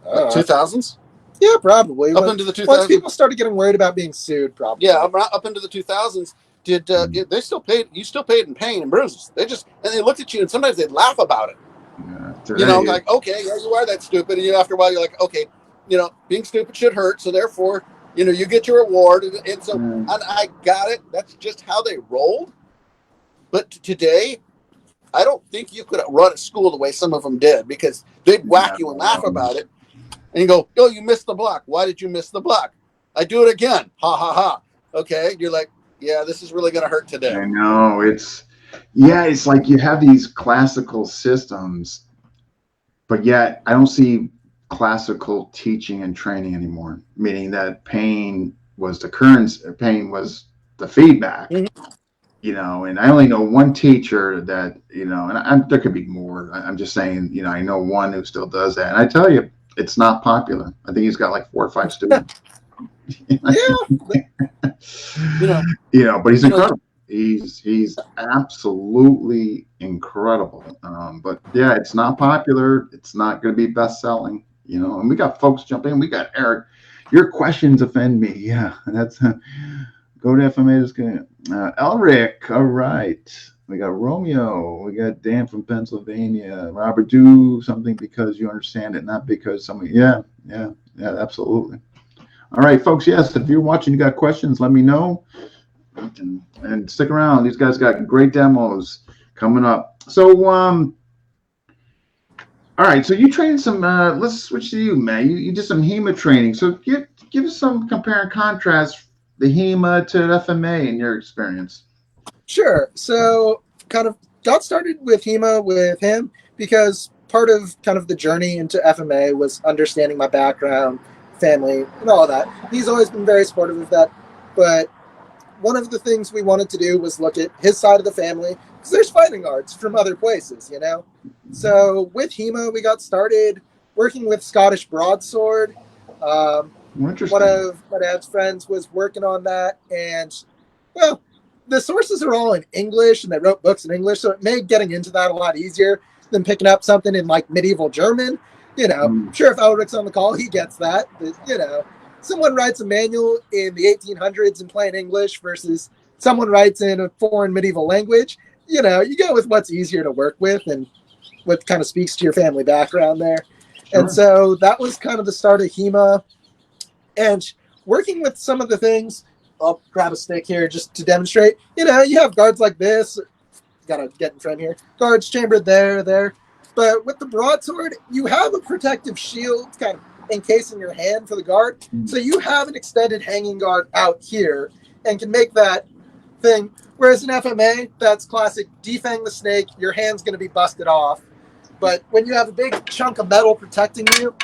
like
Uh,
2000s,
yeah, probably.
up into the
Once
2000s.
people started getting worried about being sued, probably.
Yeah, up into the 2000s, they still paid? You still paid in pain and bruises. And they looked at you, and sometimes they'd laugh about it.
today,
Like, okay, yeah, you are that stupid. And after a while, you're like, okay, being stupid should hurt. So therefore, you get your reward. And so, and I got it. That's just how they rolled. But today, I don't think you could run a school the way some of them did because they'd whack you and laugh about it. And you go, oh, you missed the block. Why did you miss the block? I do it again. Ha ha ha. Okay. You're like, yeah, this is really going to hurt today.
I know it's like you have these classical systems, but yet I don't see classical teaching and training anymore. Meaning that pain was the currency, pain was the feedback.
Mm-hmm.
And I only know one teacher that, and there could be more. I'm just saying, I know one who still does that. And I tell you, it's not popular. I think he's got like 4 or 5 students.
Yeah.
But he's incredible. He's absolutely incredible. But yeah, it's not popular. It's not going to be best selling. you know, and we got folks jump in. We got Eric. Your questions offend me. Yeah, that's go to FMA. Just gonna Elric. All right. We got Romeo. We got Dan from Pennsylvania. Robert, do something because you understand it, not because somebody. Yeah, absolutely. All right, folks. Yes, if you're watching, you got questions, let me know. And stick around. These guys got great demos coming up. So, all right. So you trained some. Let's switch to you, man. You did some Hema training. So give us some compare and contrast the Hema to FMA in your experience.
Sure. So kind of got started with Hema with him because part of kind of the journey into FMA was understanding my background, family, and all that. He's always been very supportive of that. But one of the things we wanted to do was look at his side of the family because there's fighting arts from other places, you know? So with Hema, we got started working with Scottish Broadsword. One of my dad's friends was working on that. And, well, the sources are all in English and they wrote books in English. So it made getting into that a lot easier than picking up something in like medieval German. You know, sure, if Elric's on the call, he gets that. But, you know, someone writes a manual in the 1800s in plain English versus someone writes in a foreign medieval language. You know, you go with what's easier to work with and what kind of speaks to your family background there. Sure. And so that was kind of the start of Hema. And working with some of the things, I'll grab a stick here just to demonstrate. You know, you have guards like this. Gotta get in front here. Guards chambered there. But with the broadsword, you have a protective shield kind of encasing your hand for the guard. So you have an extended hanging guard out here and can make that thing. Whereas in FMA, that's classic defang the snake. Your hand's going to be busted off. But when you have a big chunk of metal protecting you,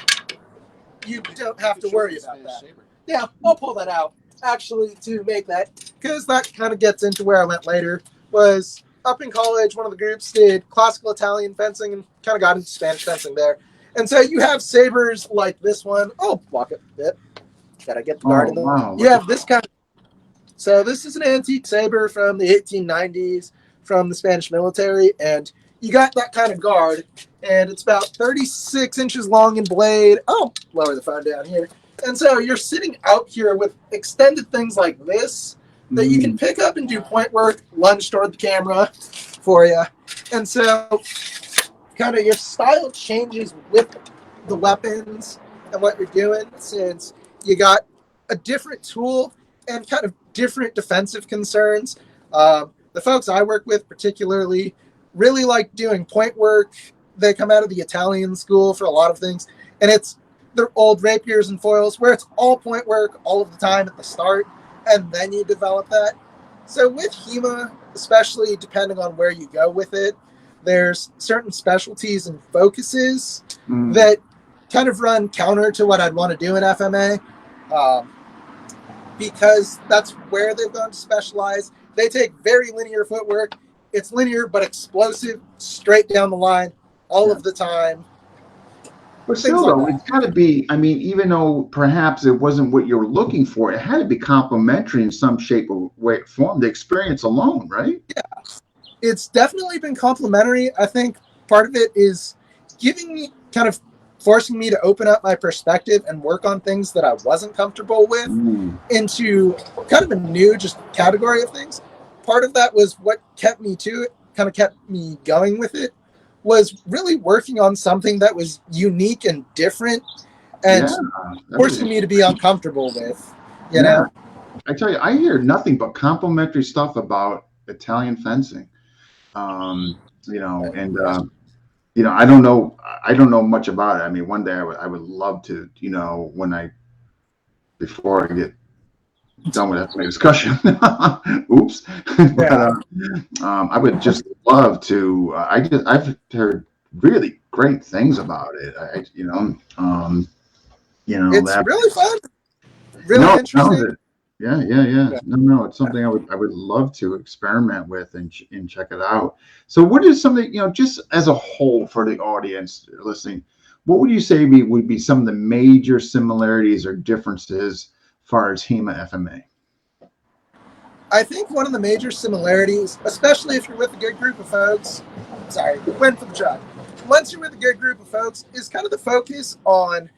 you don't have to worry about that. Yeah, I'll pull that out actually to make that, because that kind of gets into where I went later. Was up in college, one of the groups did classical Italian fencing and kind of got into Spanish fencing there. And so you have sabers like this one. Oh, walk it a bit. Gotta get the guard in there. Wow. You have this kind of. So this is an antique saber from the 1890s from the Spanish military, and you got that kind of guard, and it's about 36 inches long in blade. Oh, lower the phone down here. And so you're sitting out here with extended things like this that you can pick up and do point work, lunge toward the camera for you. And so kind of your style changes with the weapons and what you're doing, since you got a different tool and kind of different defensive concerns. The folks I work with particularly really like doing point work. They come out of the Italian school for a lot of things, and it's their old rapiers and foils where it's all point work all of the time at the start, and then you develop that. So with Hema, especially depending on where you go with it, there's certain specialties and focuses that kind of run counter to what I'd want to do in FMA, because that's where they've gone to specialize. They take very linear footwork. It's linear but explosive, straight down the line, all of the time.
But still, though, it's got to be, I mean, even though perhaps it wasn't what you were looking for, it had to be complementary in some shape or way, form, the experience alone, right?
Yeah, it's definitely been complementary. I think part of it is giving me, kind of forcing me to open up my perspective and work on things that I wasn't comfortable with into kind of a new just category of things. Part of that was what kept me to it, kind of kept me going with it, was really working on something that was unique and different and forcing me to be uncomfortable with, you know?
I tell you, I hear nothing but complimentary stuff about Italian fencing. You know, and you know, I don't know much about it. I mean, one day I would love to, you know, before I get done with that discussion. Oops. But I would just love to. I've heard really great things about it. You know,
it's really fun, really interesting.
Yeah. No, it's something I would love to experiment with and check it out. So, what is something, you know, just as a whole for the audience listening, what would you say would be some of the major similarities or differences as far as Hema FMA?
I think one of the major similarities, especially if you're with a good group of folks, went for the truck. Once you're with a good group of folks, is kind of the focus on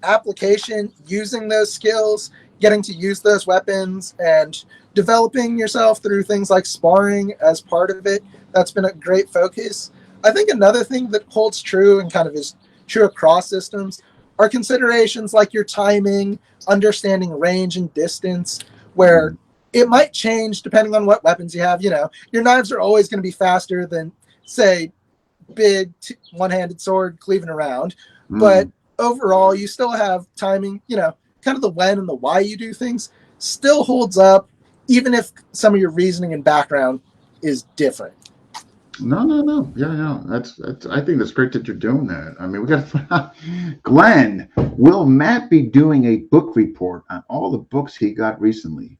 application, using those skills, getting to use those weapons, and developing yourself through things like sparring as part of it. That's been a great focus. I think another thing that holds true and kind of is true across systems are considerations like your timing, understanding range and distance, where it might change depending on what weapons you have. You know, your knives are always going to be faster than, say, big one-handed sword cleaving around, but overall you still have timing, you know, kind of the when and the why you do things still holds up, even if some of your reasoning and background is different.
No. Yeah. That's. I think that's great that you're doing that. I mean, we got to. Glenn, will Matt be doing a book report on all the books he got recently?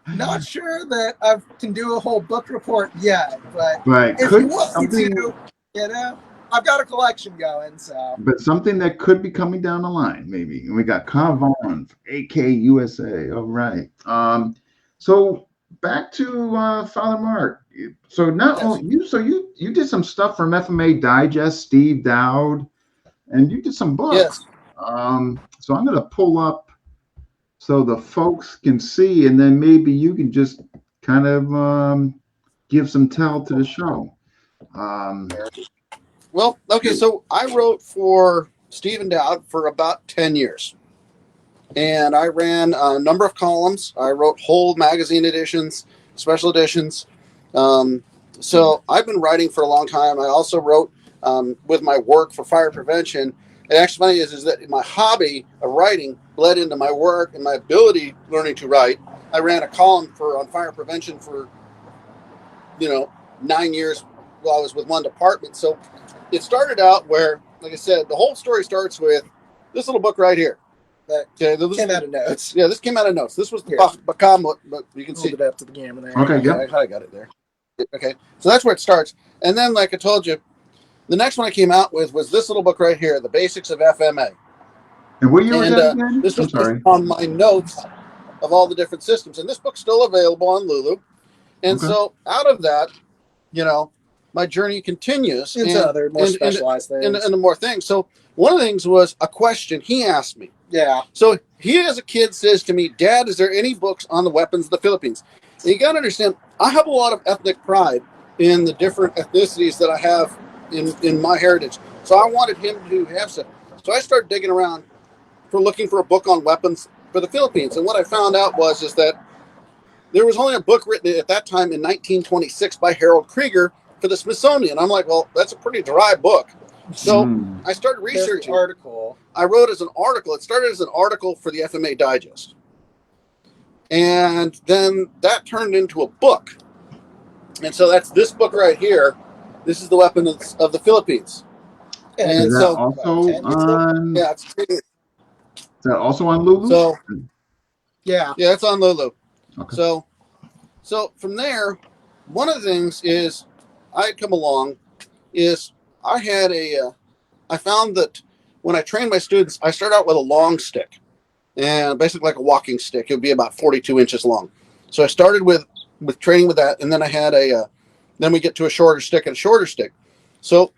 Not sure that I can do a whole book report yet, but if
could
you want me
something,
to, you know, I've got a collection going, so.
but something that could be coming down the line, maybe. And we got Kavon, AK USA. All right. So back to Father Mark. So not only you, so you did some stuff from FMA Digest, Steve Dowd, and you did some books.
Yes.
So I'm going to pull up so the folks can see, and then maybe you can just kind of give some tell to the show.
Well, okay, so I wrote for Stephen Dowd for about 10 years. And I ran a number of columns. I wrote whole magazine editions, special editions. So I've been writing for a long time. I also wrote with my work for fire prevention. And actually, funny is that my hobby of writing bled into my work and my ability learning to write. I ran a column on fire prevention for, 9 years while I was with one department. So it started out where, like I said, the whole story starts with this little book right here.
That came out of notes.
Yeah, this came out of notes. This was the Bakamut, but you can see
it up to the camera there.
Okay, yeah.
I got it there. Okay, so that's where it starts. And then, like I told you, the next one I came out with was this little book right here, The Basics of Fma.
And what year was that again?
This was on my notes of all the different systems. And this book's still available on Lulu. And so out of that, my journey continues.
Into other more specialized things.
And the more things. So one of the things was a question he asked me.
Yeah.
So he, as a kid, says to me, Dad, is there any books on the weapons of the Philippines? And you got to understand, I have a lot of ethnic pride in the different ethnicities that I have in my heritage. So I wanted him to have some. So I started digging around looking for a book on weapons for the Philippines. And what I found out is that there was only a book written at that time in 1926 by Harold Krieger for the Smithsonian. I'm like, well, that's a pretty dry book. So I started researching.
Article.
I wrote as an article. It started as an article for the FMA Digest. And then that turned into a book. And so that's this book right here. This is the weapon of the Philippines.
And
is so
also on,
is
that also on Lulu?
So
yeah,
it's on Lulu.
Okay.
So from there, one of the things is I had come along is I found that when I trained my students, I start out with a long stick, and basically like a walking stick. It would be about 42 inches long. So I started with training with that, and then I had then we get to a shorter stick and a shorter stick. So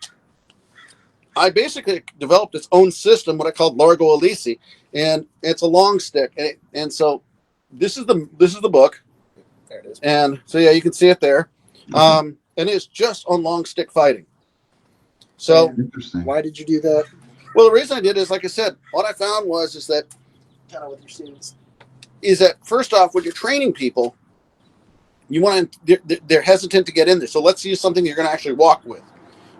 I basically developed its own system, what I called Largo Elisi, and it's a long stick. And so this is the book.
There it is.
And so, yeah, you can see it there. And it's just on long stick fighting. So
interesting.
Why did you do that?
Well, the reason I did is, like I said, what I found is that
kind of with your students
is that first off, when you're training people, you want to, they're hesitant to get in there. So let's use something you're going to actually walk with.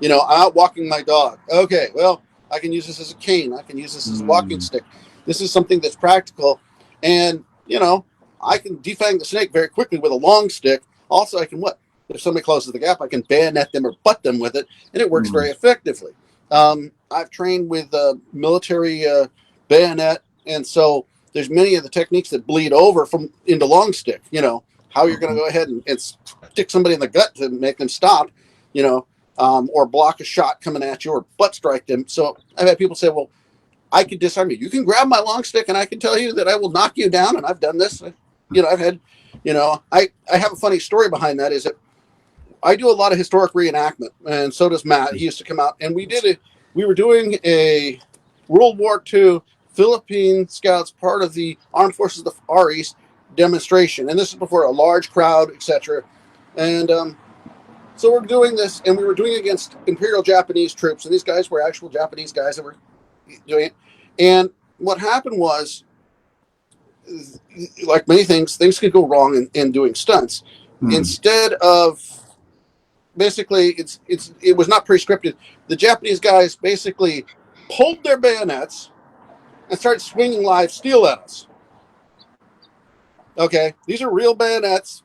I'm out walking my dog. Okay, well, I can use this as a cane. I can use this as a walking stick. This is something that's practical. And, I can defang the snake very quickly with a long stick. Also, I can if somebody closes the gap, I can bayonet them or butt them with it, and it works very effectively. I've trained with military bayonet, and so there's many of the techniques that bleed over into long stick. How you're going to go ahead and stick somebody in the gut to make them stop, or block a shot coming at you or butt strike them. So I've had people say, well, I could disarm you. You can grab my long stick and I can tell you that I will knock you down. And I've done this. I've had, I have a funny story behind that is that I do a lot of historic reenactment, and so does Matt. He used to come out, and we did we were doing a World War II Philippine Scouts, part of the Armed Forces of the Far East demonstration, and this is before a large crowd, etc. And so we're doing this, and we were doing it against Imperial Japanese troops, and these guys were actual Japanese guys that were doing it. And what happened was, like many things could go wrong in doing stunts. Instead of basically, it was not pre-scripted. The Japanese guys basically pulled their bayonets and started swinging live steel at us. Okay, these are real bayonets,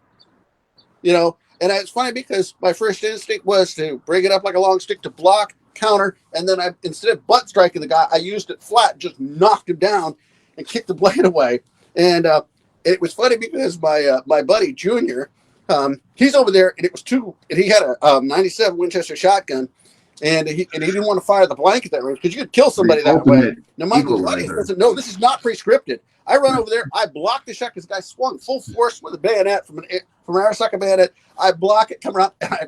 you know. And it's funny because my first instinct was to bring it up like a long stick to block, counter, and then instead of butt striking the guy, I used it flat, just knocked him down and kicked the blade away. And it was funny because my buddy Junior, he's over there, and he had a 97 Winchester shotgun, and he didn't want to fire the blank at that range because you could kill somebody that way. Now, mind you, the audience doesn't know this is not pre-scripted. I run over there, I block the shot because the guy swung full force with a bayonet from an Arisaka bayonet. I block it, come around, and I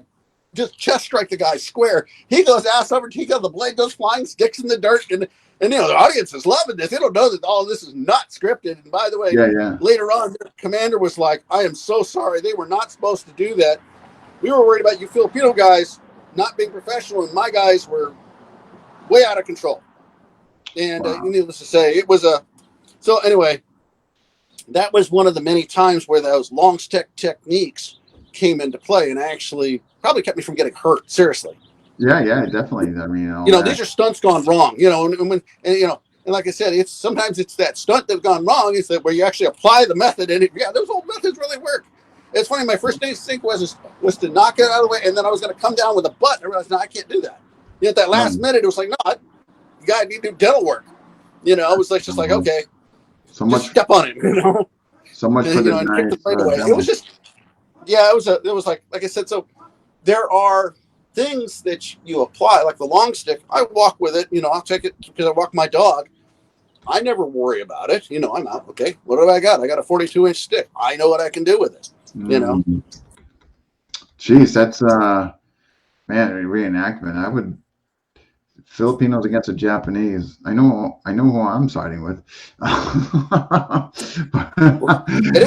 just chest strike the guy square. He goes ass over, the blade goes flying, sticks in the dirt, and you know, the audience is loving this. They don't know that all of this is not scripted. And by the way, later on, the commander was like, I am so sorry. They were not supposed to do that. We were worried about you Filipino guys not being professional, and my guys were way out of control. And needless to say, it was so anyway, that was one of the many times where those long stick techniques came into play and actually probably kept me from getting hurt, seriously.
Yeah, definitely. I mean,
these are stunts gone wrong. And like I said, sometimes it's that stunt that's gone wrong. It's that where you actually apply the method, and those old methods really work. It's funny. My first instinct was to knock it out of the way, and then I was going to come down with a butt. And I realized, no, I can't do that. At that last minute, it was like, no, you got to do dental work. It was like just like, okay, just step on it.
So much for the
nice. It was just, it was like I said. So there are things that you apply, like the long stick. I walk with it, I'll take it because I walk my dog. I never worry about it. I'm out. Okay, what have I got? I got a 42-inch stick. I know what I can do with it.
Jeez, that's reenactment. Filipinos against the Japanese. I know who I'm siding with.
It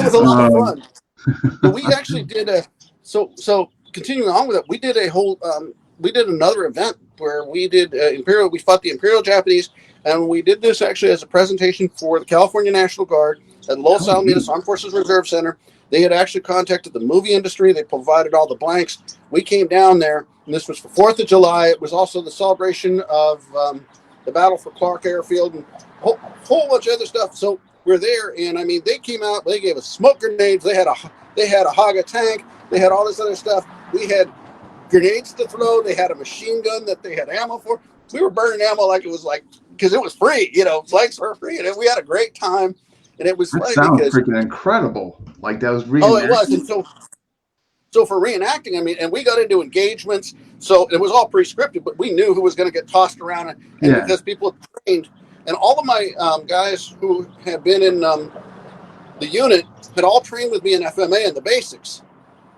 was a lot of fun. But we actually did so continuing on with it, we did a whole we did another event where we did we fought the Imperial Japanese, and we did this actually as a presentation for the California National Guard at Los Alamitos Armed Forces Reserve Center. They had actually contacted the movie industry. They provided all the blanks. We came down there, and this was for 4th of July. It was also the celebration of the Battle for Clark Airfield and a whole bunch of other stuff. So we're there, and I mean, they came out. They gave us smoke grenades. They had a Haga tank. They had all this other stuff. We had grenades to throw. They had a machine gun that they had ammo for. We were burning ammo like it was because it was free. Flags were free, and we had a great time. And it was funny because
freaking incredible. Like that was reenacting.
Oh, it was. And so for reenacting, I mean, and we got into engagements. So it was all pre-scripted, but we knew who was going to get tossed around, and because people had trained, and all of my guys who had been in the unit had all trained with me in FMA and the basics.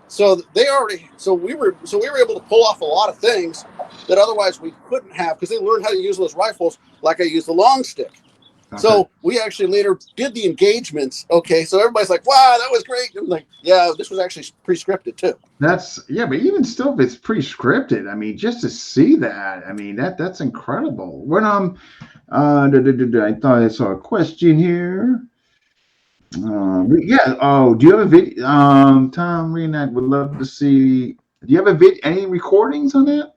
So we were able to pull off a lot of things that otherwise we couldn't have because they learned how to use those rifles like I used the long stick. Okay. So we actually later did the engagements. Okay, so everybody's like, "Wow, that was great!" I'm like, "Yeah, this was actually pre-scripted too."
But even still, if it's pre-scripted, I mean, just to see that, I mean, that's incredible. When I thought I saw a question here. Do you have a video? Tom Reenact would love to see. Do you have a any recordings on that?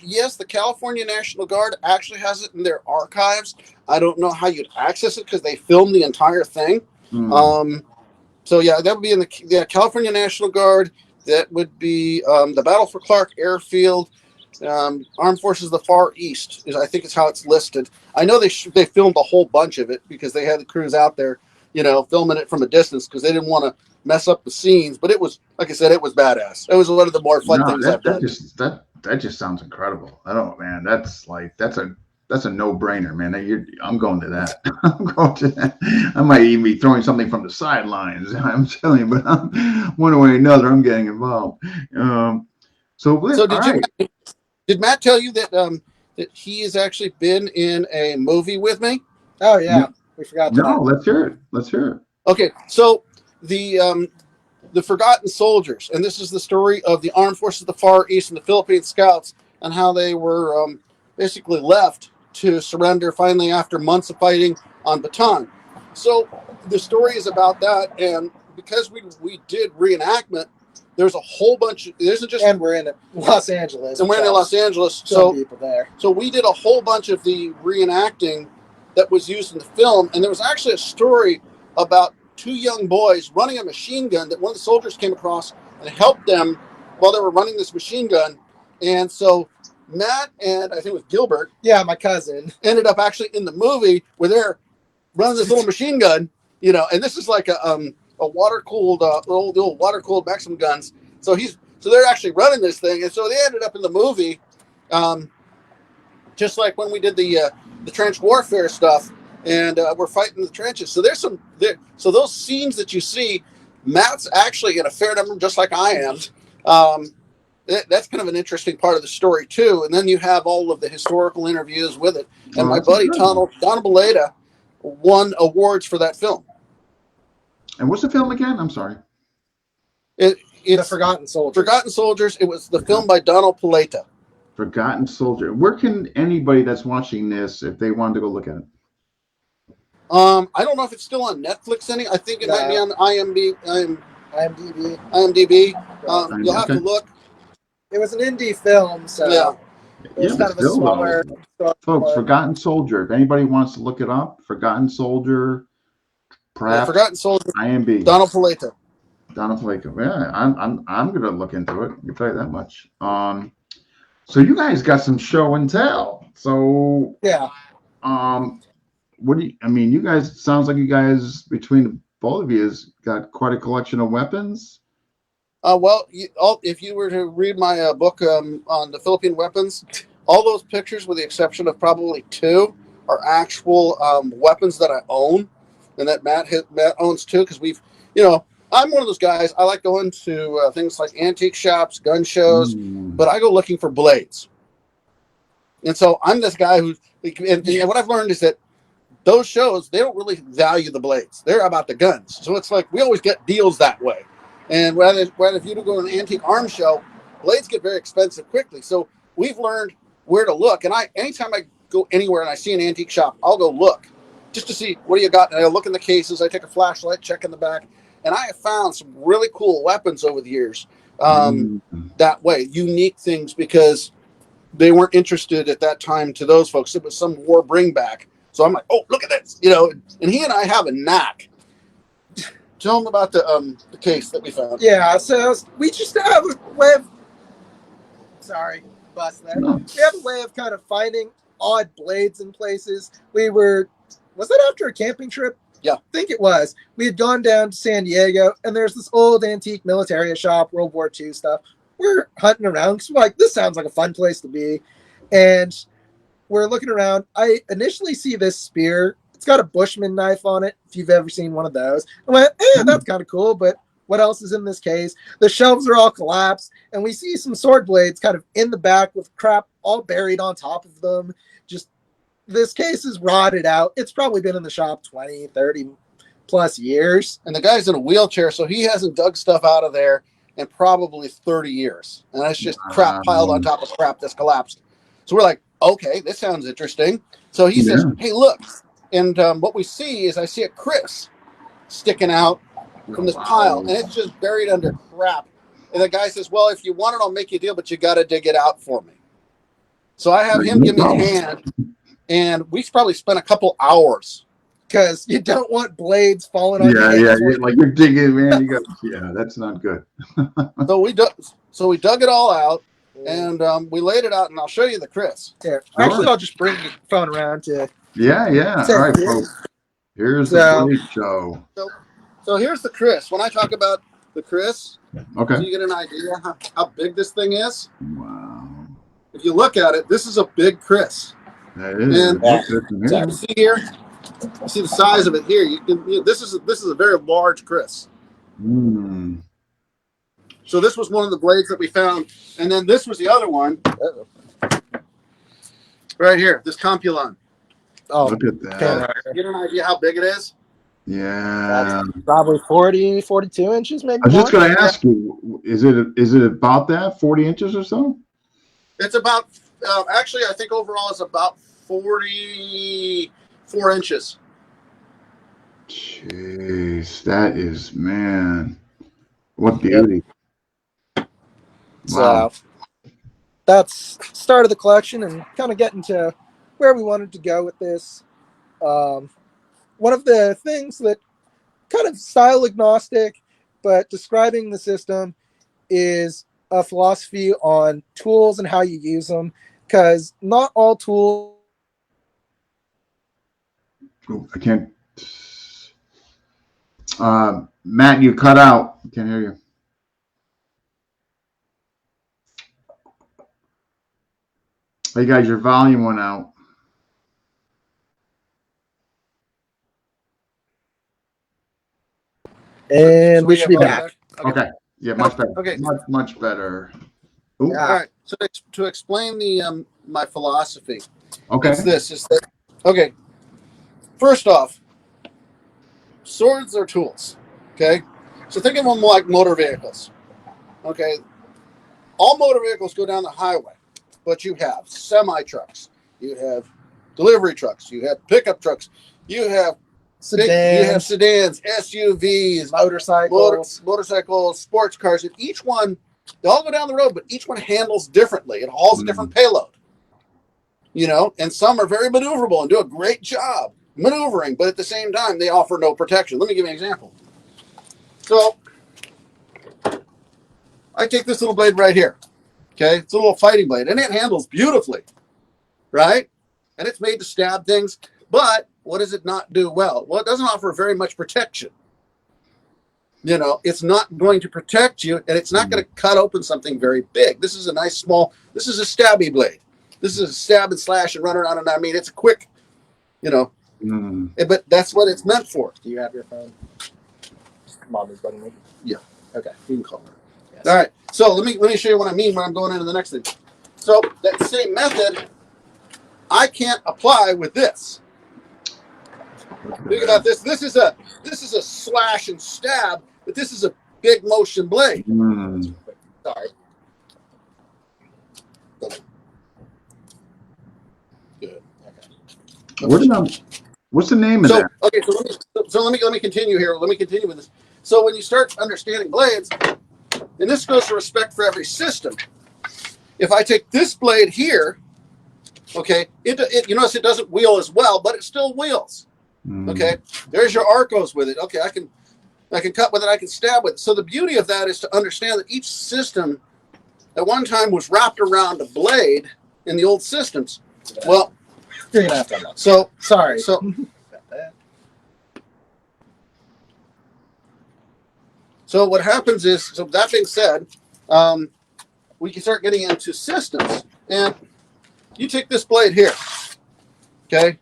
Yes, the California National Guard actually has it in their archives. I don't know how you'd access it because they filmed the entire thing. So yeah, that would be in the California National Guard. That would be the Battle for Clark Airfield, Armed Forces of the Far East. I think is how it's listed. I know they filmed a whole bunch of it because they had the crews out there, filming it from a distance because they didn't want to mess up the scenes. But it was, like I said, it was badass. It was one of the more fun things I've done.
That just sounds incredible. I don't, man. That's a no-brainer, man. I'm going to that. I'm going to that. I might even be throwing something from the sidelines. I'm telling you, but one way or another, I'm getting involved.
Did Matt tell you that that he has actually been in a movie with me.
Oh yeah, we forgot that.
No, let's hear it. Let's hear it.
Okay, so the Forgotten Soldiers, and this is the story of the Armed Forces of the Far East and the Philippine Scouts, and how they were basically left to surrender finally after months of fighting on Bataan. So the story is about that, and because we did reenactment, there's a whole bunch. There's just
And we're in Los Angeles.
and we're in Los Angeles,
so people there.
So we did a whole bunch of the reenacting that was used in the film, and there was actually a story about two young boys running a machine gun that one of the soldiers came across and helped them while they were running this machine gun. And so Matt and I think it was Gilbert,
yeah, my cousin,
ended up actually in the movie where they're running this little machine gun, and this is like a water cooled, old water cooled Maxim guns. So they're actually running this thing, and so they ended up in the movie, just like when we did the trench warfare stuff. And we're fighting in the trenches. So so those scenes that you see, Matt's actually in a fair number, just like I am. That's kind of an interesting part of the story too. And then you have all of the historical interviews with it. And my buddy Donald Baleda won awards for that film.
And what's the film again? I'm sorry.
It's
The Forgotten Soldiers.
Forgotten Soldiers. It was the film by Donald Baleda.
Forgotten Soldier. Where can anybody that's watching this, if they wanted to go look at it?
I don't know if it's still on Netflix. I think it might be on IMDb. You'll have to look.
It was an indie film, so
yeah.
It was kind of a smaller.
Folks, Forgotten Soldier. If anybody wants to look it up, Forgotten Soldier, perhaps
Forgotten Soldier.
IMDb.
Donald Paleta.
Yeah, I'm gonna look into it. I can tell you that much. So you guys got some show and tell. So
yeah.
What do you? I mean, you guys. It sounds like you guys between both of you has got quite a collection of weapons.
Well, if you were to read my book on the Philippine weapons, all those pictures, with the exception of probably 2, are actual weapons that I own, and that Matt owns too. Because I'm one of those guys. I like going to things like antique shops, gun shows, but I go looking for blades. And so I'm this guy who. And what I've learned is that those shows, they don't really value the blades. They're about the guns. So it's like we always get deals that way. And whether if you go to an antique arms show, blades get very expensive quickly. So we've learned where to look. And anytime I go anywhere and I see an antique shop, I'll go look just to see what do you got. And I look in the cases. I take a flashlight, check in the back. And I have found some really cool weapons over the years that way. Unique things because they weren't interested at that time to those folks. It was some war bring back. So I'm like, oh, look at this, and he and I have a knack. Tell him about the case that we found.
Yeah, so we just have a way of, sorry, bust there.
No.
We have a way of kind of finding odd blades in places. Was that after a camping trip?
Yeah.
I think it was. We had gone down to San Diego, and there's this old antique military shop, World War II stuff. We're hunting around because we're like, this sounds like a fun place to be. And we're looking around. I initially see this spear. It's got a Bushman knife on it, if you've ever seen one of those. I went, that's kind of cool, but what else is in this case? The shelves are all collapsed, and we see some sword blades kind of in the back with crap all buried on top of them. Just, this case is rotted out. It's probably been in the shop 20, 30 plus years.
And the guy's in a wheelchair, so he hasn't dug stuff out of there in probably 30 years. And that's just crap piled on top of crap that's collapsed. So we're like, okay, this sounds interesting. So he says, hey, look. And what we see is I see a Chris sticking out from this pile, and it's just buried under crap. And the guy says, well, if you want it, I'll make you a deal, but you got to dig it out for me. So I have him give me a hand, and we probably spent a couple hours.
Because you don't want blades falling on
your hands. Yeah, like you're digging, man. That's not good.
So we dug it all out, and we laid it out, and I'll show you the Chris.
Here, actually, I'll just bring the phone around to.
Yeah. All right, folks. Here's the blade show.
So here's the Chris. When I talk about the Chris,
okay,
so you get an idea how big this thing is.
Wow.
If you look at it, this is a big Chris.
That is.
And you see here, you see the size of it here. This is a very large Chris. So this was one of the blades that we found, and then this was the other one. right here, this Compulon.
Oh,
Look at that.
Get an idea how big it is?
Yeah.
that's probably 40, 42 inches, maybe
I was just
more.
going to ask you, is it about that, 40 inches or so?
It's about, actually, I think overall it's about 44 inches.
Jeez, that is, man, what beauty. Wow.
So that's start of the collection and kind of getting to where we wanted to go with this. One of the things that kind of style agnostic, but describing the system is a philosophy on tools and how you use them, because not all tools.
Oh, I can't. Matt, you cut out. Can't hear you. Hey guys, your volume went out.
And we should be back.
Okay. Yeah, much better.
Okay.
Much better. Ooh.
Yeah.
All right. So to explain the my philosophy,
Okay.
it's this. Is that okay? First off, swords are tools. Okay. So think of them like motor vehicles. Okay. All motor vehicles go down the highway, but you have semi trucks, you have delivery trucks, you have pickup trucks, you have sedans, SUVs, motorcycles, sports cars, and each one, they all go down the road, but each one handles differently. It hauls a different payload, and some are very maneuverable and do a great job maneuvering, but at the same time, they offer no protection. Let me give you an example. So I take this little blade right here. Okay, it's a little fighting blade, and it handles beautifully, right? And it's made to stab things, but what does it not do well? Well, it doesn't offer very much protection. It's not going to protect you, and it's not going to cut open something very big. This is a nice small, this is a stabby blade. This is a stab and slash and run around, and I mean, it's a quick, but that's what it's meant for.
Do you have your phone? Mom is bugging me.
Yeah.
Okay.
You can call her. Yes. All right. So let me show you what I mean when I'm going into the next thing. So that same method, I can't apply with this. Think about this. This is a slash and stab, but this is a big motion blade. Sorry. Good.
Okay. What's the name of that?
Okay, so let me continue here. Let me continue with this. So when you start understanding blades, and this goes to respect for every system. If I take this blade here, okay, you notice it doesn't wheel as well, but it still wheels. Okay, there's your arcos with it. Okay, I can cut with it. I can stab with it. So the beauty of that is to understand that each system at one time was wrapped around a blade in the old systems. Well,
you're gonna have to unlock.
So
sorry.
So what happens is, so that being said, we can start getting into systems. And you take this blade here, okay?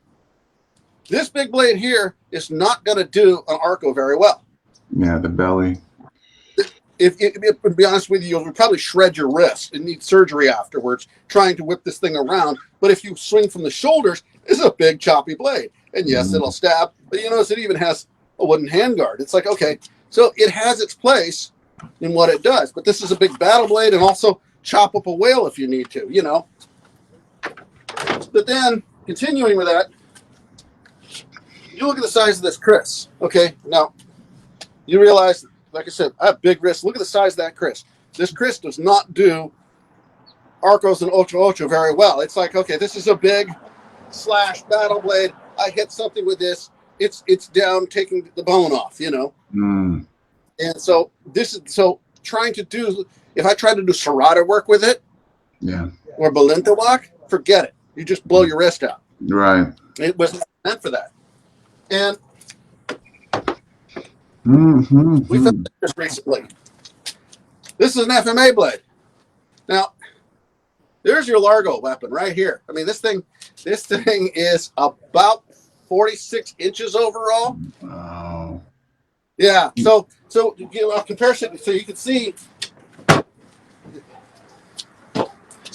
This big blade here is not going to do an arco very well.
Yeah, the belly.
If to be honest with you, you'll probably shred your wrist and need surgery afterwards trying to whip this thing around. But if you swing from the shoulders, it's a big choppy blade. And yes, it'll stab, but you notice it even has a wooden handguard. It's like, okay, so it has its place in what it does. But this is a big battle blade and also chop up a whale if you need to, But then, continuing with that, you look at the size of this Chris. Okay, now, you realize, like I said, I have big wrists. Look at the size of that Chris. This Chris does not do arcos and ocho very well. It's like, okay, this is a big slash battle blade. I hit something with this. It's down, taking the bone off, And so trying to do, if I try to do serrata work with it, or Belinta walk, forget it. You just blow your wrist out.
Right.
It was not meant for that. And we found this recently. This is an FMA blade. Now, there's your Largo weapon right here. I mean, this thing is about 46 inches overall.
Wow.
Yeah. So comparison. So you can see.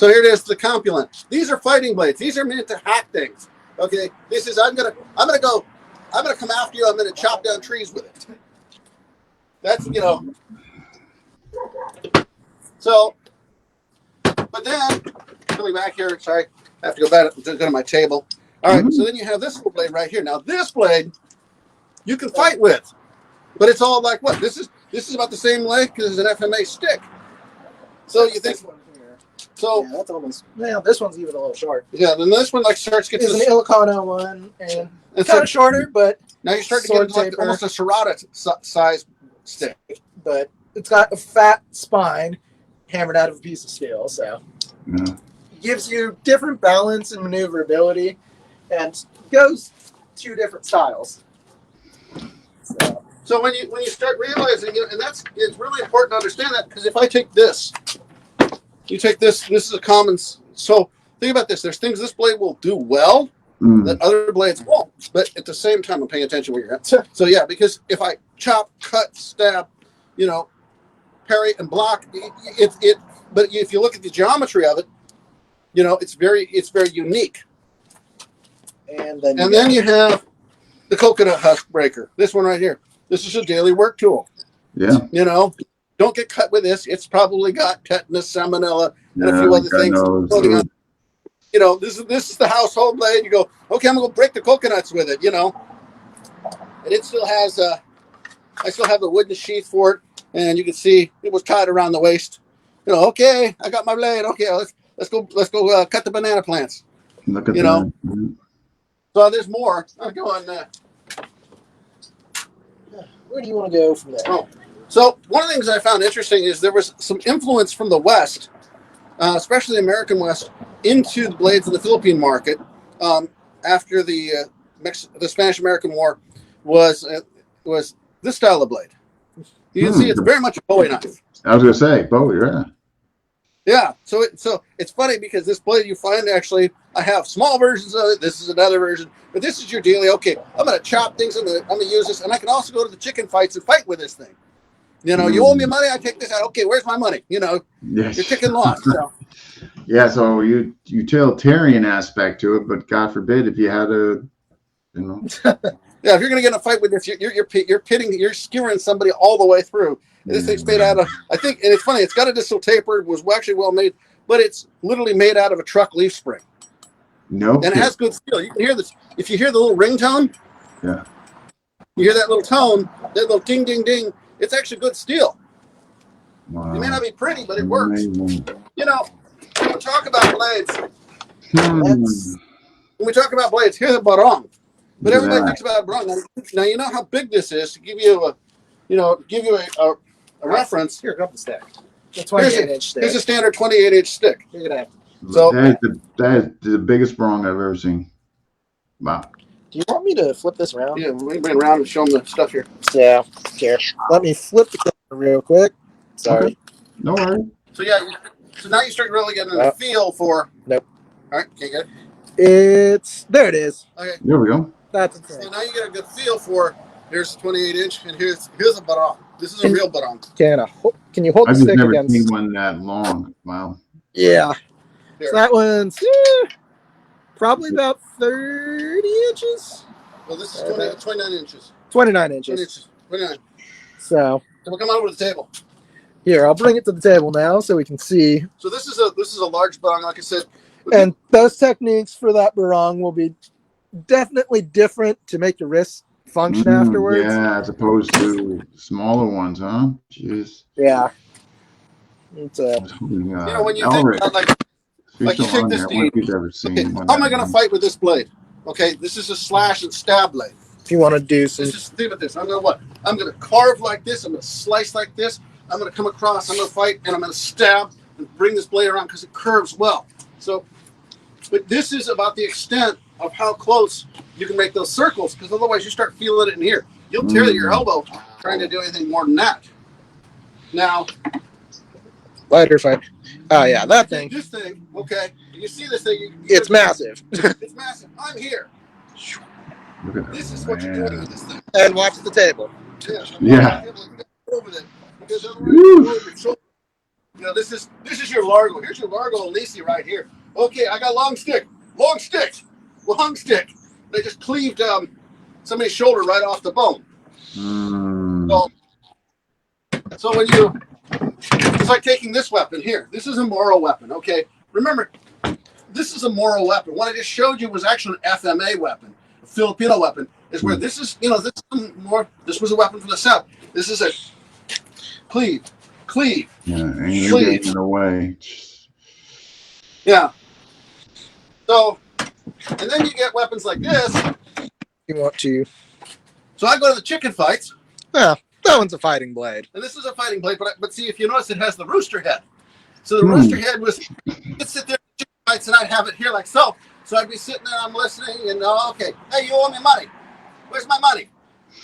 So here it is, the complement. These are fighting blades. These are meant to hack things. Okay, this is I'm gonna come after you. I'm gonna chop down trees with it. That's So, but then coming back here, sorry, I have to go back to my table. All right, so then you have this little blade right here. Now this blade you can fight with, but it's all like what? This is about the same length as an FMA stick. So you think? So
yeah, that's almost. Well, this one's even a little short.
Yeah, then this one like starts getting
It's an Ilocano one, and it's kind of shorter, but
now you start to get like almost a serrata size stick.
But it's got a fat spine hammered out of a piece of steel, so gives you different balance and maneuverability, and goes two different styles.
So when you start realizing, and it's really important to understand that, because if I take this, you take this. This is a common. So think about this. There's things this blade will do well that other blades won't. But at the same time, I'm paying attention where you're at. So yeah, because if I chop, cut, stab, parry and block, it. But if you look at the geometry of it, it's very unique. And then you have the coconut husk breaker. This one right here. This is a daily work tool.
Yeah.
Don't get cut with this. It's probably got tetanus, salmonella, and a few other things. This is the household blade. You go, okay, I'm gonna go break the coconuts with it. And it still has I still have the wooden sheath for it, and you can see it was tied around the waist. Okay, I got my blade. Okay, let's go cut the banana plants.
Look at that.
So there's more. I'll go on.
Where do you want to go from there?
Oh. So one of the things I found interesting is there was some influence from the West, especially the American West, into the blades in the Philippine market after the Spanish-American War was this style of blade. You can see it's very much a Bowie knife.
I was going to say Bowie, yeah.
Yeah, so it's funny because this blade you find actually, I have small versions of it. This is another version, but this is your daily. Okay, I'm going to chop things. I'm going to use this, and I can also go to the chicken fights and fight with this thing. You owe me money. I take this out. Okay, where's my money? Yes. Your chicken lost. So.
Yeah, so utilitarian aspect to it, but God forbid if you had a,
Yeah, if you're going to get in a fight with this, you're skewering somebody all the way through. And this thing's made out of, I think, and it's funny, it's got a distal taper, it was actually well made, but it's literally made out of a truck leaf spring.
No.
And it has good steel. You can hear this. If you hear the little ringtone,
yeah,
you hear that little tone, that little ding, ding, ding, it's actually good steel.
Wow.
It may not be pretty, but it works. When we talk about blades, here's a barong. But everybody thinks about a barong. Now, you know how big this is, to give you a reference.
Here, grab the stick. The 28-inch stick.
Here's a standard 28-inch stick.
You're gonna have.
So that is the biggest barong I've ever seen. Wow.
Do you want me to flip this around?
Yeah, we can bring it around and show them the stuff here.
Yeah. Here, let me flip the camera real quick. Sorry.
Okay. No worries.
So yeah, so now you start really getting a feel for.
Nope.
All right, can't get
it. There it is.
Okay.
There we go.
That's insane.
So now you get a good feel for. Here's the 28-inch, and here's a barong. This is a real barong.
Can you hold the
I've
stick
never
against?
seen one that long. Wow.
Yeah.
Here.
So that one's probably about 30 inches.
Well, this is 29 inches.
29 inches.
29.
So
we'll come over to the table.
Here, I'll bring it to the table now so we can see.
So this is a large barong, like I said.
And those techniques for that barong will be definitely different to make your wrist function afterwards.
Yeah, as opposed to smaller ones, huh? Jeez.
Yeah. It's
when you think about like you take this deed. Okay, how am I going to fight with this blade? Okay, this is a slash and stab blade.
If you want to do some.
Think about this. I'm going to carve like this. I'm going to slice like this. I'm going to come across. I'm going to fight, and I'm going to stab and bring this blade around because it curves well. So, but this is about the extent of how close you can make those circles, because otherwise you start feeling it in here. You'll tear your elbow trying to do anything more than that. Now,
lighter fight. Oh yeah, that thing.
This thing, okay. You see this thing?
It's massive.
It's massive. I'm here. This is what you're doing with this thing.
And watch the table.
Yeah.
Over there, because otherwise you You know, this is your Largo. Here's your Largo and Lisi right here. Okay, I got long stick. They just cleaved somebody's shoulder right off the bone. So when you, it's like taking this weapon here. This is a moral weapon. Okay, remember, this is a moral weapon. What I just showed you was actually an FMA weapon, a Filipino weapon. Is where this is, you know, this is more. This was a weapon from the South. This is a cleave.
Yeah, and you're getting in the way.
Yeah. So, and then you get weapons like this.
You want to?
So I go to the chicken fights.
Yeah, that one's a fighting blade.
And this is a fighting blade, but see, if you notice, it has the rooster head. So the rooster head was, I'd sit there at chicken fights and I'd have it here like so. So I'd be sitting there, I'm listening, and okay, hey, you owe me money. Where's my money?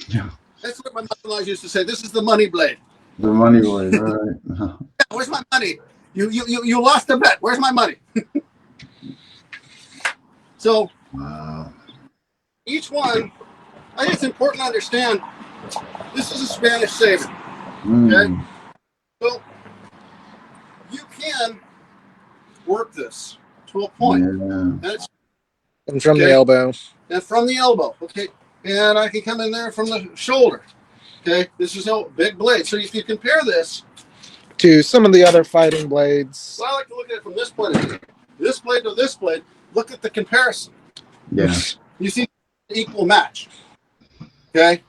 Yeah.
That's what my mother-in-law used to say. This is the money blade.
The money blade, right?
Yeah, where's my money? You lost the bet. Where's my money? So, each one, I think it's important to understand, this is a Spanish saber. Okay? So, you can work this to a point.
Yeah.
And from the elbow.
And from the elbow, okay? And I can come in there from the shoulder. Okay? This is a big blade. So if you compare this
to some of the other fighting blades.
Well, I like to look at it from this point of view. This blade to this blade, look at the comparison.
Yeah.
You see equal match. Okay?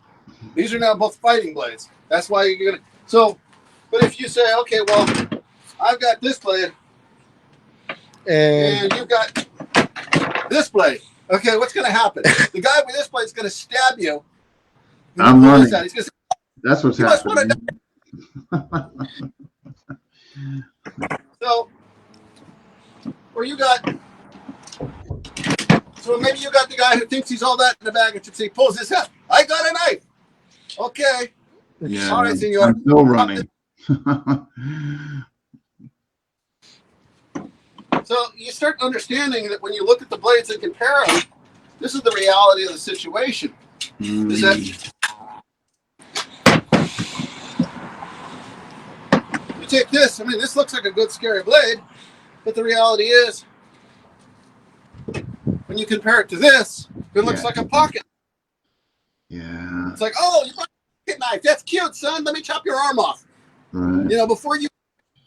These are now both fighting blades. That's why you're going to... So, but if you say, okay, well, I've got this blade and you've got this blade. Okay, what's going to happen? The guy with this blade is going to stab you.
I'm running.
He's going to say,
that's what's happening.
So, or you got, so maybe you got the guy who thinks he's all that in the bag and he pulls his head. I got a knife. Okay.
Yeah,
all right, senor.
I'm still running.
So you start understanding that when you look at the blades and compare them, this is the reality of the situation. Is that you take this, I mean, this looks like a good scary blade, but the reality is, when you compare it to this, it looks like a pocket.
Yeah.
It's like, oh, you got a pocket knife. That's cute, son. Let me chop your arm off.
Right.
You know, before you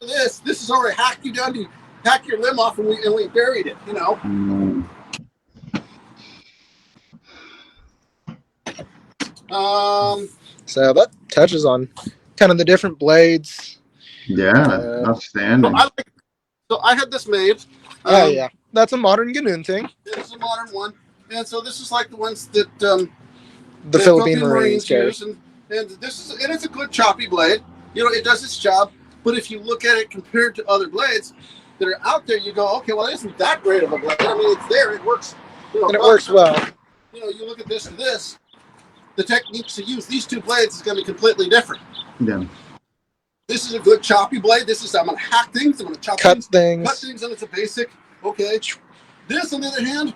do this has already hacked you down to hack your limb off, and we buried it. You know.
So that touches on kind of the different blades.
Yeah, outstanding.
So I had this made.
Yeah, that's a modern Ganoon thing.
This is a modern one, and so this is like the ones that
the Philippine Marines
use, and this is, and it's a good choppy blade. You know, it does its job. But if you look at it compared to other blades that are out there, you go, okay, well, it isn't that great of a blade. I mean, it's there, it works. You know,
and it works well.
You know, you look at this to this, the techniques to use these two blades is going to be completely different.
Yeah.
This is a good choppy blade. This is, I'm going to hack things. I'm going to chop
cut
things, and it's a basic. Okay. This, on the other hand,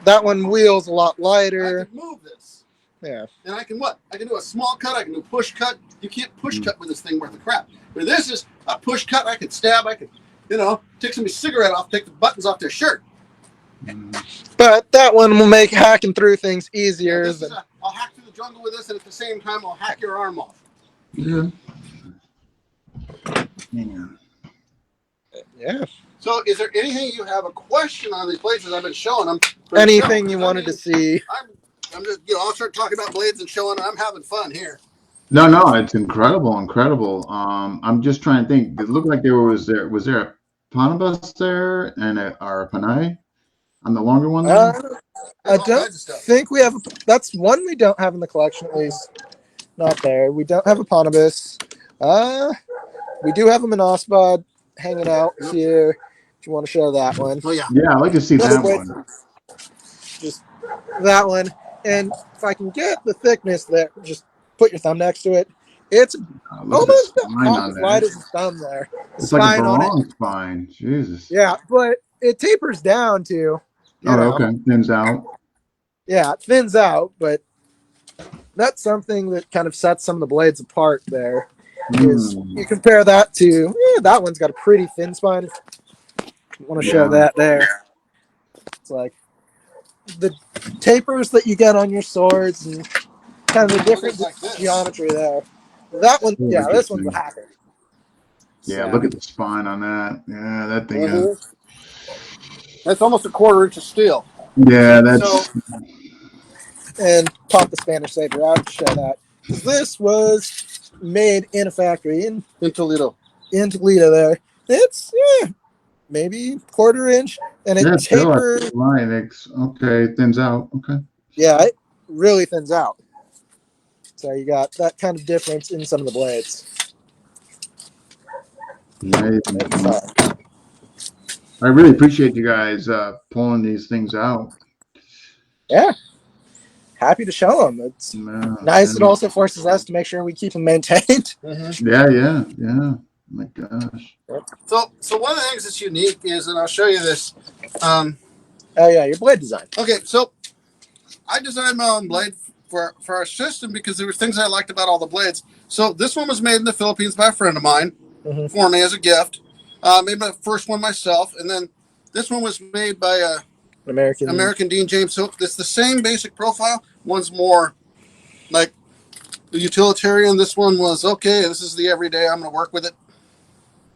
that one wheels a lot lighter.
I can move this.
Yeah.
And I can what? I can do a small cut. I can do push cut. You can't push cut with this thing worth of crap. But this is a push cut. I could stab. I could, you know, take somebody's cigarette off, take the buttons off their shirt.
But that one will make hacking through things easier.
Yeah, I'll hack through the jungle with this, and at the same time, I'll hack your arm off.
Yeah.
Yeah.
So, is there anything you have a question on these blades that I've been showing them?
Anything you wanted to see?
I'm just, you know, I'll start talking about blades and showing them. I'm having fun here.
No, it's incredible. I'm just trying to think. It looked like was there a panabus there and or a panay on the longer one?
I don't think we have. That's one we don't have in the collection, at least. Not there. We don't have a panabus. We do have a monospod hanging out here. If you want to show that one.
Oh yeah.
Yeah, I'd like to see that one.
Just that one. And if I can get the thickness there, just put your thumb next to it. It's almost as light as a thumb there.
It's like a barong spine. Jesus.
Yeah, but it tapers down too.
Okay. Thins out.
Yeah, it thins out, but that's something that kind of sets some of the blades apart there. is you compare that to that one's got a pretty thin spine. I want to show that there. It's like the tapers that you get on your swords and kind of the different geometry there. That one, this one's a hacker.
Yeah, look at the spine on that. Yeah, that thing.
That's almost a quarter-inch of steel.
Yeah, that's.
And pop the Spanish Saber out to show that. Because this was made in a factory in Toledo. In Toledo there. It's, maybe quarter-inch. And it tapers.
Okay, thins out. Okay.
Yeah, it really thins out. So you got that kind of difference in some of the blades.
I really appreciate you guys pulling these things out.
Yeah. Happy to show them. It's nice. It also forces us to make sure we keep them maintained.
Yeah. Oh my gosh.
So one of the things that's unique is, and I'll show you this.
Your blade design.
Okay, so I designed my own blade for our system because there were things I liked about all the blades. So this one was made in the Philippines by a friend of mine for me as a gift. Made my first one myself, and then this one was made by a American Dean James. So it's the same basic profile. One's more like the utilitarian. This one was okay. This is the everyday. I'm going to work with it.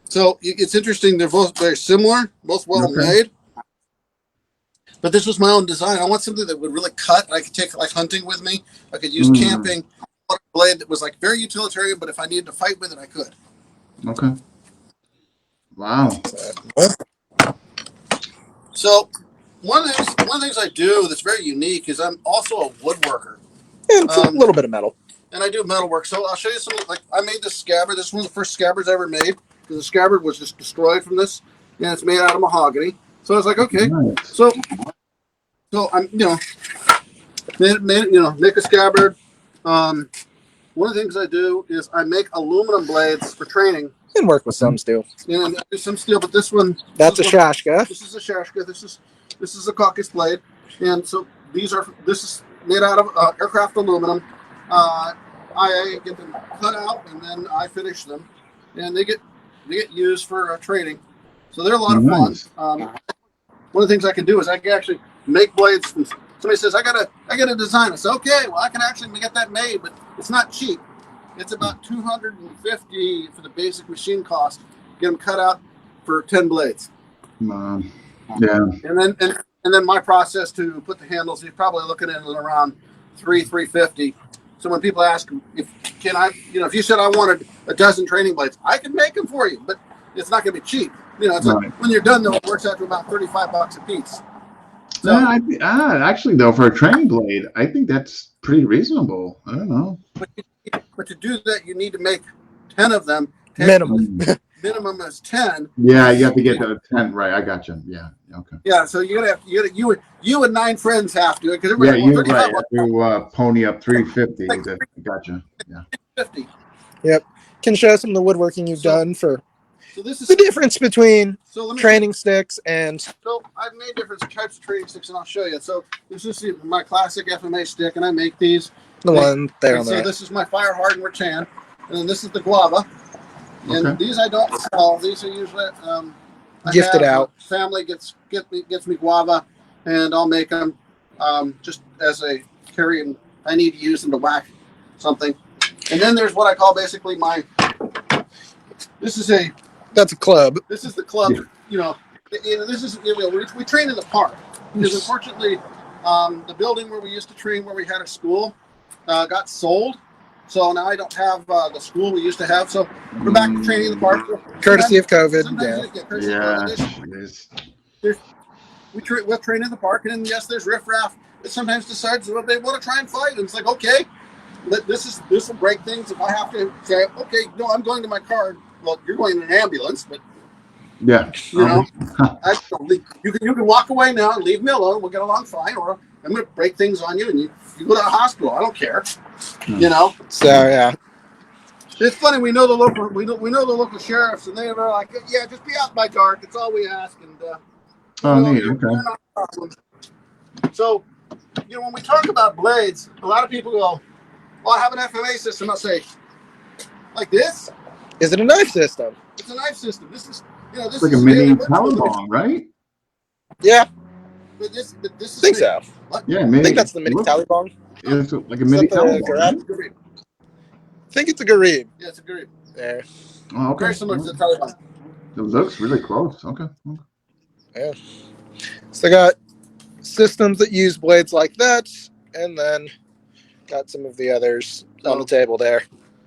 So it's interesting. They're both very similar, both well made. But this was my own design. I want something that would really cut. I could take like hunting with me. I could use camping. I want a blade that was like very utilitarian, but if I needed to fight with it, I could.
Okay. Wow.
So one of the things I do that's very unique is I'm also a woodworker.
And a little bit of metal.
And I do metal work. So I'll show you some. Like I made this scabbard. This is one of the first scabbards I ever made because the scabbard was just destroyed from this, and it's made out of mahogany. So I was like, okay. Nice. So I'm make a scabbard. One of the things I do is I make aluminum blades for training.
And work with some steel.
And I do some steel, but this one.
That's a Shashka.
This is a Shashka. This is a caucus blade, and so this is made out of aircraft aluminum. I get them cut out and then I finish them, and they get used for training. So they're a lot of fun. One of the things I can do is I can actually make blades. From, somebody says I got a design. I say okay, well I can actually get that made, but it's not cheap. It's about $250 for the basic machine cost. Get them cut out for 10 blades.
Yeah.
And then my process to put the handles, you're probably looking at around $350. So when people ask if you said I wanted a dozen training blades, I can make them for you, but it's not going to be cheap. It's like when you're done, though, it works out to about $35 a piece. So,
actually, though, for a training blade, I think that's pretty reasonable. I don't know.
But to do that, you need to make 10 of them.
Minimum.
Minimum is 10.
Yeah, you have to get to 10. Right, I got you. Yeah, okay.
Yeah, so you and 9 friends have to.
Yeah, you have to pony up $350. Gotcha. Yeah. $50.
Yep. Can show some of the woodworking you've done for. So this is the difference between training sticks and.
So I've made different types of training sticks, and I'll show you. So this is my classic FMA stick, and I make these.
The one there on the right.
This is my fire hardened rattan, and then this is the guava. And these I don't sell. These are usually
gifted out.
Family gets me guava, and I'll make them just as a carry, and I need to use them to whack something. And then there's what I call basically
that's a club.
This is the club. This is we train in the park because unfortunately the building where we used to train, where we had a school, got sold. So now I don't have the school we used to have. So we're back to training in the park.
Courtesy of COVID.
We'll train in the park, and then yes, there's riffraff that sometimes decides that they want to try and fight. And it's like, okay, this will break things. If I have to say, okay, no, I'm going to my car. Well, you're going in an ambulance, but
yeah,
you can walk away now and leave me alone. We'll get along fine, or I'm going to break things on you, and you go to the hospital. I don't care.
So yeah,
it's funny. We know the local sheriffs, and they're like, yeah, just be out by dark. It's all we ask. And
neat. Okay.
So, when we talk about blades, a lot of people go, "Well, I have an FMA system." I'll say, like this.
Is it a knife system?
It's a knife system. This is, this
It's like
is
a mini
standard.
Taliban, right?
Yeah,
But this
I
is
think so.
What?
Yeah,
I
mini.
think that's the mini
Look,
Taliban.
it's like a
Is
mini
that the
Taliban, right?
Garab? I think it's a Garib.
Yeah, it's a Garib.
There.
Oh, okay.
Very similar to the Taliban.
It looks really close. Okay.
Yeah. So I got systems that use blades like that, and then got some of the others on the table there.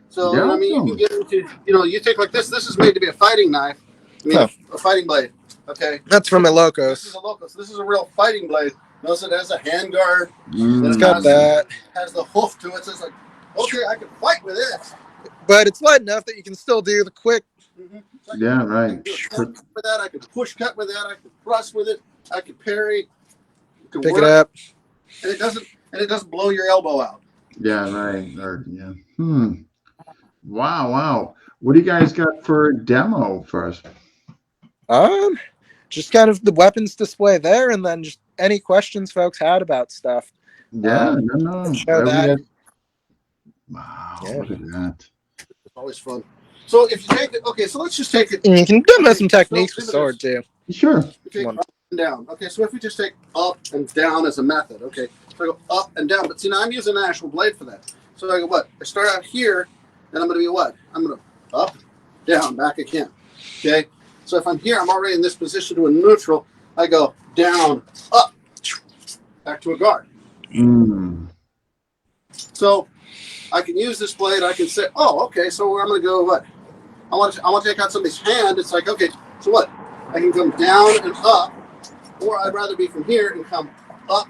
So,
Yeah,
I mean, you can get into, you take like this. This is made to be a fighting knife. I mean, a fighting blade. Okay.
That's from
This is
Ilocos.
a Locos. This is a real fighting blade. Notice it has a handguard.
It's got that.
Has the hoof to it. So it's like, okay, I can fight with this.
But it's light enough that you can still do the quick.
Yeah, right.
I can do a cut with that. I can push cut with that. I can thrust with it. I can parry. Can
pick it up.
And it doesn't blow your elbow out.
Yeah, right. Or, yeah. Wow. What do you guys got for a demo for us?
Just kind of the weapons display there, and then just any questions folks had about stuff.
Yeah, no.
Show that.
Wow,
Yeah.
look at that.
It's always fun. So if you take it, okay, so let's just take it.
And you can demo some techniques with sword too.
Sure.
Take up and down. Okay, so if we just take up and down as a method, okay, so I go up and down, but see now I'm using an actual blade for that. So I go what? I start out here, and I'm going to be what? I'm going to up, down, back again. Okay, so if I'm here, I'm already in this position to a neutral. I go down, up, back to a guard. So I can use this blade. I can say, oh, okay, so I'm going to go what? I want to take out somebody's hand. It's like, okay, so what? I can come down and up, or I'd rather be from here and come up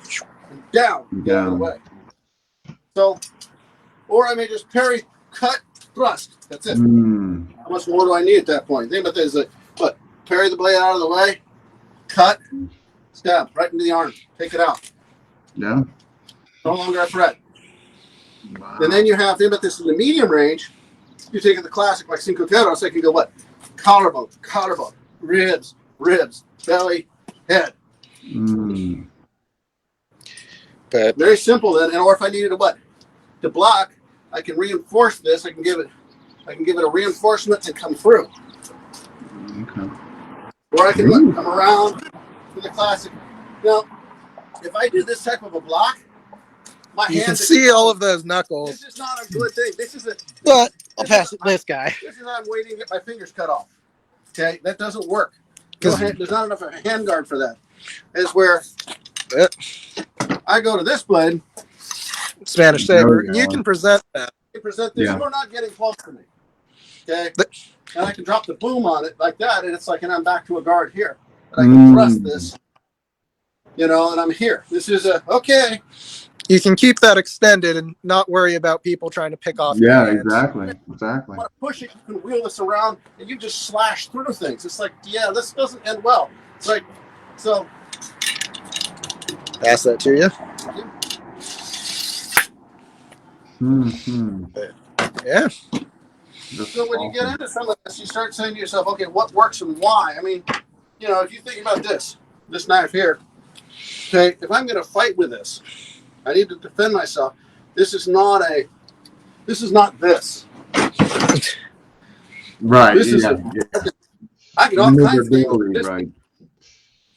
and down. The other way. So, or I may just parry, cut, thrust. That's it. How much more do I need at that point? Think about this: what? Parry the blade out of the way, cut, stab right into the arm, take it out.
Yeah.
No longer a threat.
Wow.
And then you have, think about this in the medium range. You take it the classic like Cinco Terros. I can go what? Collarbone, ribs, belly, head.
But
very simple then. And or if I needed to block, I can reinforce this. I can give it a reinforcement and come through.
Okay.
Or I can come around to the classic. Now, if I do this type of a block, my
you
hands
can see all of those knuckles.
This is not a good thing.
But I'll pass it to this guy.
This is I'm waiting to get my fingers cut off. Okay, that doesn't work. There's not enough of a handguard for that. Is where I go to this blade,
Spanish Saber, and you can present that.
You present this. You're not getting close to me. Okay, and I can drop the boom on it like that, and it's like, and I'm back to a guard here. And I can thrust this, and I'm here. This is okay.
You can keep that extended and not worry about people trying to pick off your hands.
Exactly.
You want to push it, you can wheel this around, and you just slash through things. It's like, yeah, this doesn't end well. It's like, so.
Pass that to you. Yeah.
So when you get into some of this, you start saying to yourself, okay, what works and why? I mean, if you think about this knife here, okay, if I'm going to fight with this, I need to defend myself. This is not this.
Right.
This is I can all kinds of things.
Right.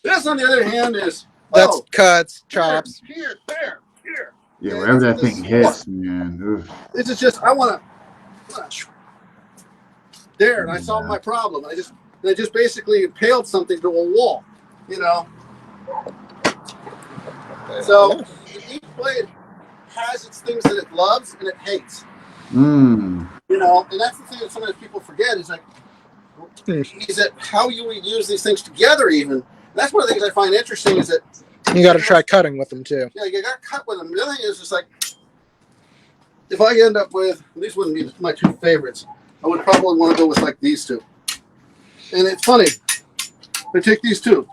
This, on the other hand, is
that's cuts, chops.
Here, there, here.
Yeah, wherever that thing hits, man. Oof.
This is just I want to. There, and I solved my problem. I just basically impaled something to a wall, So each blade has its things that it loves and it hates. And that's the thing that sometimes people forget is that how you would use these things together even. And that's one of the things I find interesting is that
you got to try cutting with them too.
Yeah, you got to cut with them. The other thing is just like, if I end up with, these wouldn't be my two favorites, I would probably want to go with like these two. And it's funny, I take these two.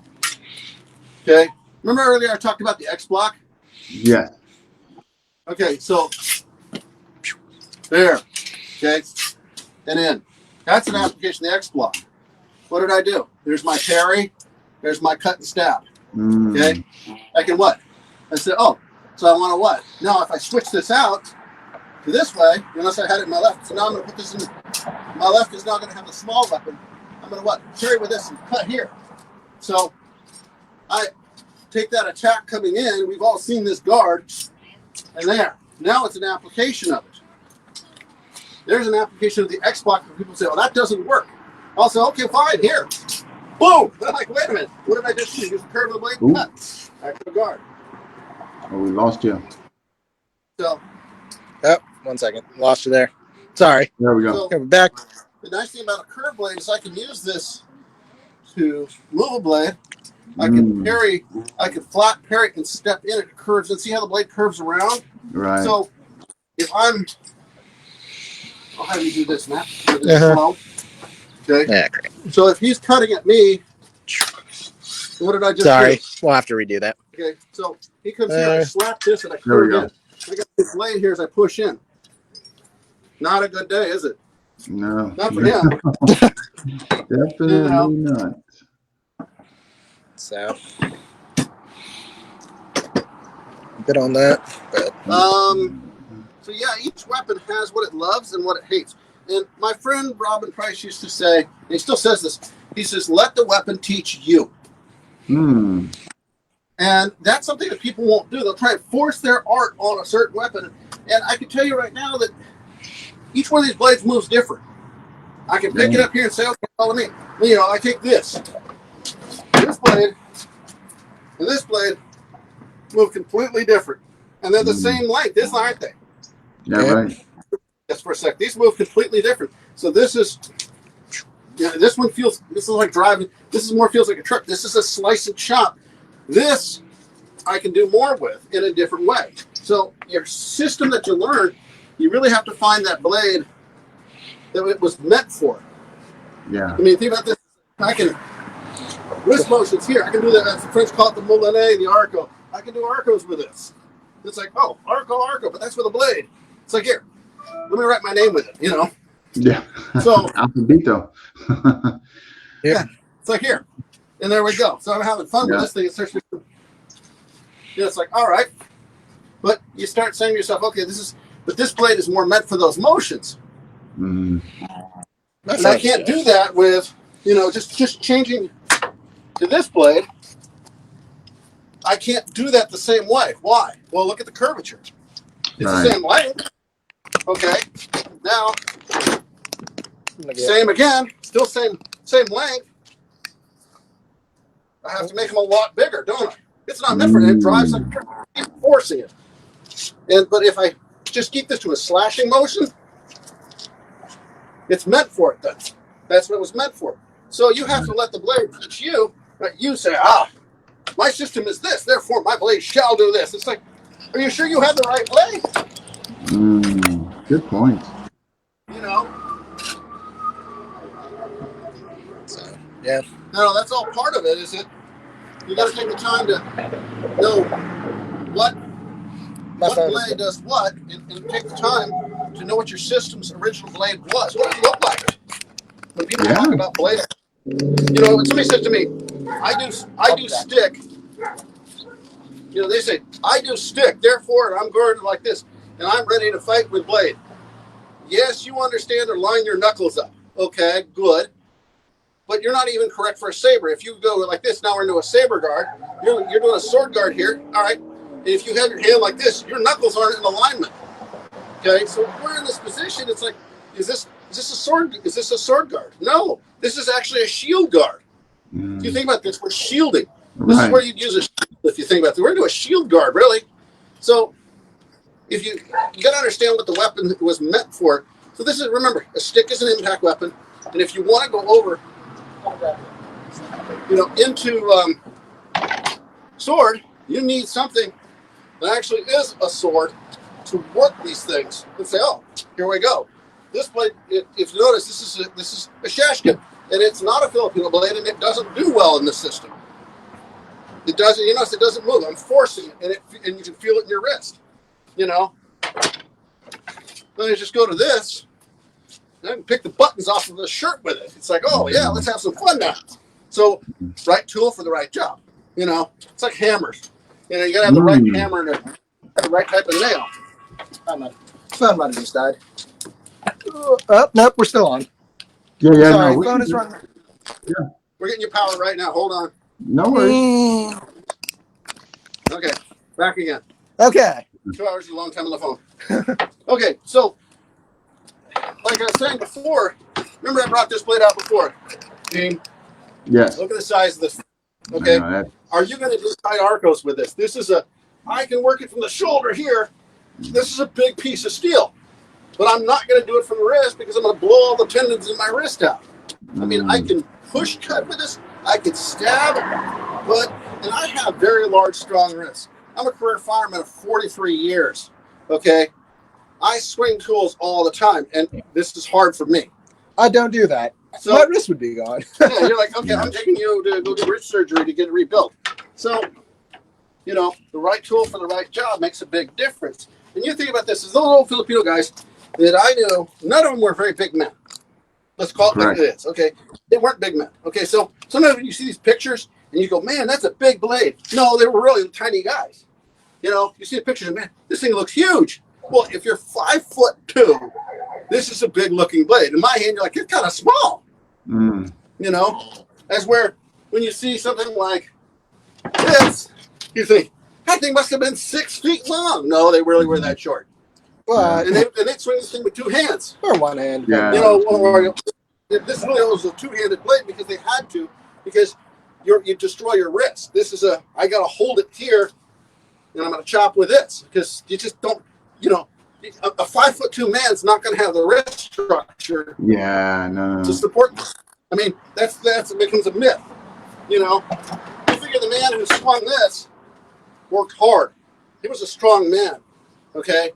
Okay. Remember earlier I talked about the X block?
Yeah.
Okay, so there. Okay. And in. That's an application of the X block. What did I do? There's my parry. There's my cut and stab. Okay. I can what? I said, oh, so I want to what? Now if I switch this out to this way, unless I had it in my left, so now I'm going to put this in my left is now going to have a small weapon. I'm going to what? Carry with this and cut here. So I take that attack coming in. We've all seen this guard. And there. Now it's an application of it. There's an application of the X block where people say, oh, that doesn't work. I'll say, okay, fine, here. Boom! They're like, wait a minute. What did I just do? Use the curve of the blade and cut. Back to the guard.
Oh, we lost you.
So.
Oh, 1 second. Lost you there. Sorry.
There we go.
So,
okay, we're back.
The nice thing about a curve blade is I can use this to move a blade. I can parry, I can flat parry and step in, it curves, and see how the blade curves around?
Right.
So if I'll have you do this, Matt. So this is slow. Okay.
Yeah, great.
So if he's cutting at me, what did I just do?
We'll have to redo that.
Okay, so he comes here, I slap this, and I curve in. I got this blade here as I push in. Not a good day, is it?
No.
Not for him.
Definitely not.
So, a bit on that, but
so yeah, each weapon has what it loves and what it hates. And my friend Robin Price used to say, and he still says this, he says, let the weapon teach you. And that's something that people won't do. They'll try and force their art on a certain weapon. And I can tell you right now that each one of these blades moves different. I can pick it up here and say, okay, follow me. You know, I take this blade and this blade move completely different. And they're the same length, aren't they?
Yeah, right.
Just for a sec. These move completely different. So this is, this one feels, this is like driving, this is more feels like a truck. This is a slice and chop. This I can do more with in a different way. So your system that you learn, you really have to find that blade that it was meant for.
Yeah.
I mean, think about this. I can, wrist motions here. I can do that. As the French call it the moulinet, the arco. I can do arcos with this. It's like, oh, arco, but that's with a blade. It's like, here, let me write my name with it, you know?
Yeah.
So,
Alphabito.
yeah, it's like, here. And there we go. So I'm having fun with this thing. It starts to, it's like, all right. But you start saying to yourself, okay, but this blade is more meant for those motions. And I can't do that with, just changing to this blade. I can't do that the same way. Why? Well, look at the curvature. It's the same length. Okay. Now, same again. Still same length. I have to make them a lot bigger, don't I? It's not meant for it. It drives like keep forcing it. But if I just keep this to a slashing motion, it's meant for it then. That's what it was meant for. So you have to let the blade teach you. Right? You say, my system is this, therefore my blade shall do this. It's like, are you sure you have the right blade?
Good point.
So, yeah.
No, that's all part of it, is it? You got to take the time to know what blade does what, and take the time to know what your system's original blade was. What does it look like? When people talk about blade, when somebody says to me, I do stick. They say, I do stick, therefore I'm going like this, and I'm ready to fight with blade. Yes, you understand to line your knuckles up. Okay, good. But you're not even correct for a saber. If you go like this, now we're into a saber guard. You're doing a sword guard here. All right. And if you have your hand like this, your knuckles aren't in alignment. Okay. So if we're in this position, it's like, is this a sword? Is this a sword guard? No. This is actually a shield guard. If you think about this, we're shielding. This is where you'd use a shield if you think about it. We're into a shield guard, really. So if you got to understand what the weapon was meant for. So this is, remember, a stick is an impact weapon. And if you want to go over, into sword, you need something that actually is a sword to work these things and say, oh, here we go. This blade, if you notice, this is a Shashkin, and it's not a Filipino blade, and it doesn't do well in this system. It doesn't. You notice it doesn't move. I'm forcing it, and you can feel it in your wrist. Then you just go to this. I can pick the buttons off of the shirt with it. It's like, oh, yeah, let's have some fun now. So, right tool for the right job. It's like hammers. You got to have the right hammer and the right type of nail.
Phone might have just died. Oh, nope, we're still on.
Yeah, yeah,
Sorry,
no,
phone is running.
We're getting you power right now. Hold on.
no worries.
Okay, back again.
Okay.
2 hours is a long time on the phone. Okay, so like I was saying before, remember I brought this blade out before. Dean,
Yes.
look at the size of this.
I
Okay,
know that.
are you going to do tight arcos with this? This is I can work it from the shoulder here. This is a big piece of steel, but I'm not going to do it from the wrist because I'm going to blow all the tendons in my wrist out. I mean, I can push cut with this. I can stab, and I have very large, strong wrists. I'm a career fireman of 43 years. Okay, I swing tools all the time, and this is hard for me.
I don't do that.
So
my wrist would be gone.
yeah, you're like, okay, I'm taking you to go get wrist surgery to get it rebuilt. So, you know, the right tool for the right job makes a big difference. And you think about this, as those old Filipino guys that I knew, none of them were very big men. Let's call it like it is. Okay, they weren't big men. Okay, so sometimes when you see these pictures and you go, man, that's a big blade. No, they were really tiny guys. You know, you see the pictures and man, this thing looks huge. Well, if you're 5'2", this is a big looking blade. In my hand, you're like, it's kind of small. You know, that's where when you see something like this, you think that thing must have been 6 feet long. No, they really were that short.
But
And they swing this thing with two hands.
or one hand.
Yeah.
You know, this really was a two-handed blade because they had to, because you destroy your wrist. This is I got to hold it here, and I'm going to chop with this because you just don't, you know, a 5'2" man's not going to have the wrist structure.
Yeah, no.
To support this. I mean, that's it becomes a myth. You know, you figure the man who swung this worked hard. He was a strong man. Okay,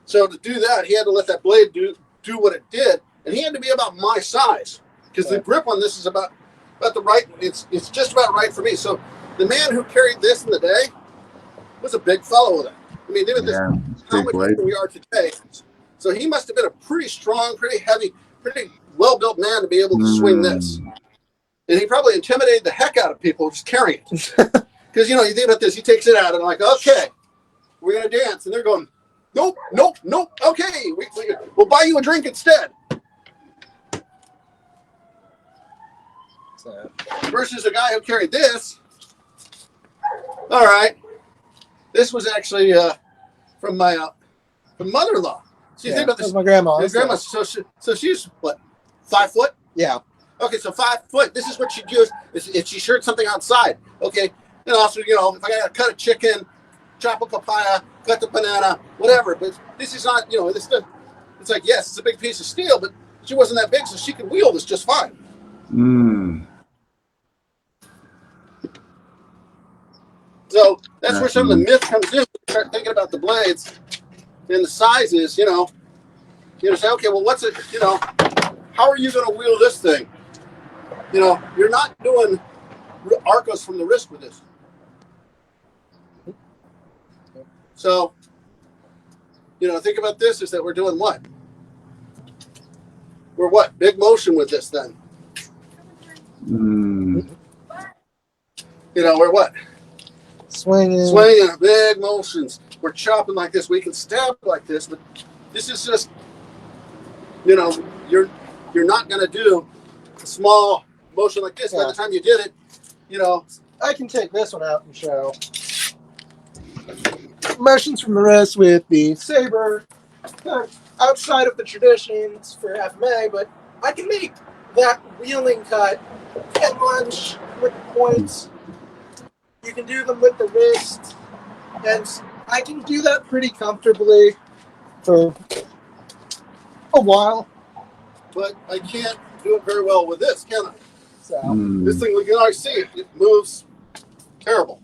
so to do that, he had to let that blade do what it did, and he had to be about my size because the grip on this is about the right. It's just about right for me. So the man who carried this in the day was a big fellow with it. I mean, look at this. How much bigger we are today. So he must have been a pretty strong, pretty heavy, pretty well-built man to be able to swing this. And he probably intimidated the heck out of people just carrying it. Because, you know, you think about this, he takes it out and I'm like, okay, we're going to dance. And they're going, nope, okay, we'll buy you a drink instead. Versus a guy who carried this. All right. This was actually from my mother-in-law. So you think about this.
My grandma.
His grandma. So she's what, 5 foot?
Yeah.
Okay, so 5 foot. This is what she'd use if she shared something outside. Okay, and also, you know, if I got to cut a chicken, chop a papaya, cut the banana, whatever. But this is not, you know, it's like, yes, it's a big piece of steel, but she wasn't that big, so she could wield this just fine. So that's where some of the myth comes in. When you start thinking about the blades and the sizes, you know, say, okay, well, what's it, you know, how are you going to wield this thing? You know, you're not doing arcos from the wrist with this. So, you know, think about this is that we're doing what? We're what? Big motion with this then. You know, we're what? Swinging, big motions. We're chopping like this. We can stab like this, but this is just, you know, you're not going to do a small motion like this. By the time you did it, you know.
I can take this one out and show motions from the wrist with the Saber. Outside of the traditions for Fma, but I can make that wheeling cut and lunge with the points. You can do them with the wrist, and I can do that pretty comfortably for a while.
But I can't do it very well with this, can I?
So
this thing, you can already see it. It moves terrible.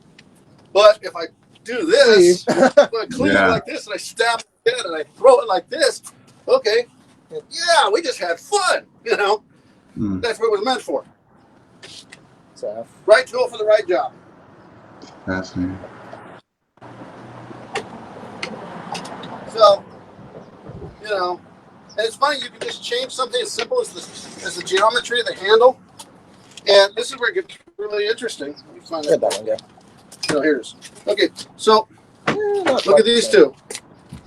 But if I do this, if I clean it like this, and I stab it and I throw it like this, okay, yeah, we just had fun, you know. That's what it was meant for.
So
right tool for the right job.
Fascinating.
So, you know, and it's funny, you can just change something as simple as the geometry of the handle. And this is where it gets really interesting. Let me find
where'd that one go?
So here's, okay, so look at these two.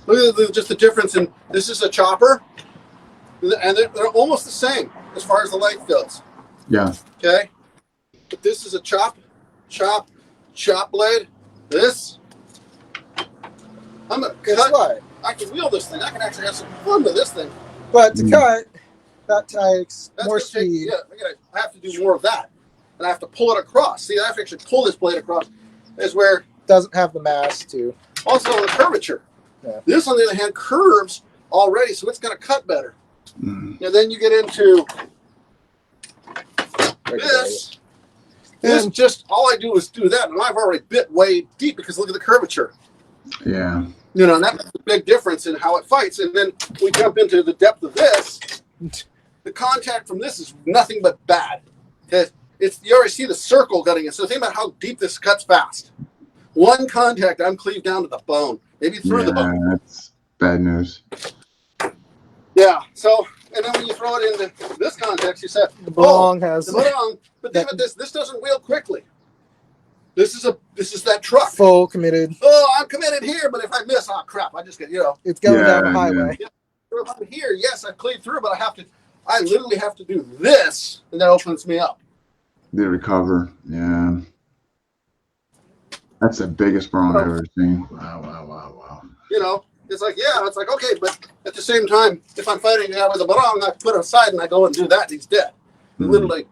Look at just the difference in, this is a chopper, and they're almost the same. as far as the length goes.
Yeah.
Okay? But this is a chop blade. This, I'm going to cut. I can wheel this thing. I can actually have some fun with this thing.
But to cut, that takes more speed.
I have to do more of that. And I have to pull it across. See, I have to actually pull this blade across. Is where
doesn't have the mass to.
Also the curvature.
Yeah.
This, on the other hand, curves already, so it's going to cut better. And then you get into this. This just, all I do is do that, and I've already bit way deep because look at the curvature.
Yeah.
You know, and that's a big difference in how it fights. And then we jump into the depth of this. The contact from this is nothing but bad. Okay? You already see the circle cutting it. So think about how deep this cuts fast. One contact, I'm cleaved down to the bone, maybe through the bone.
That's bad news.
Yeah. So, and then when you throw it into this context, you said
the belong has
the belong, but think about this. This doesn't wheel quickly. This is that truck.
Full committed.
Oh, I'm committed here, but if I miss, oh crap! I just get
It's going down the highway.
Yeah. If I'm here, yes, I cleaved through, but I literally have to do this, and that opens me up.
They recover. Yeah. That's the biggest brawn I've ever seen. Wow.
You know, it's like, okay, but at the same time, if I'm fighting a guy with a barong, I put it aside and I go and do that, and he's dead. Literally,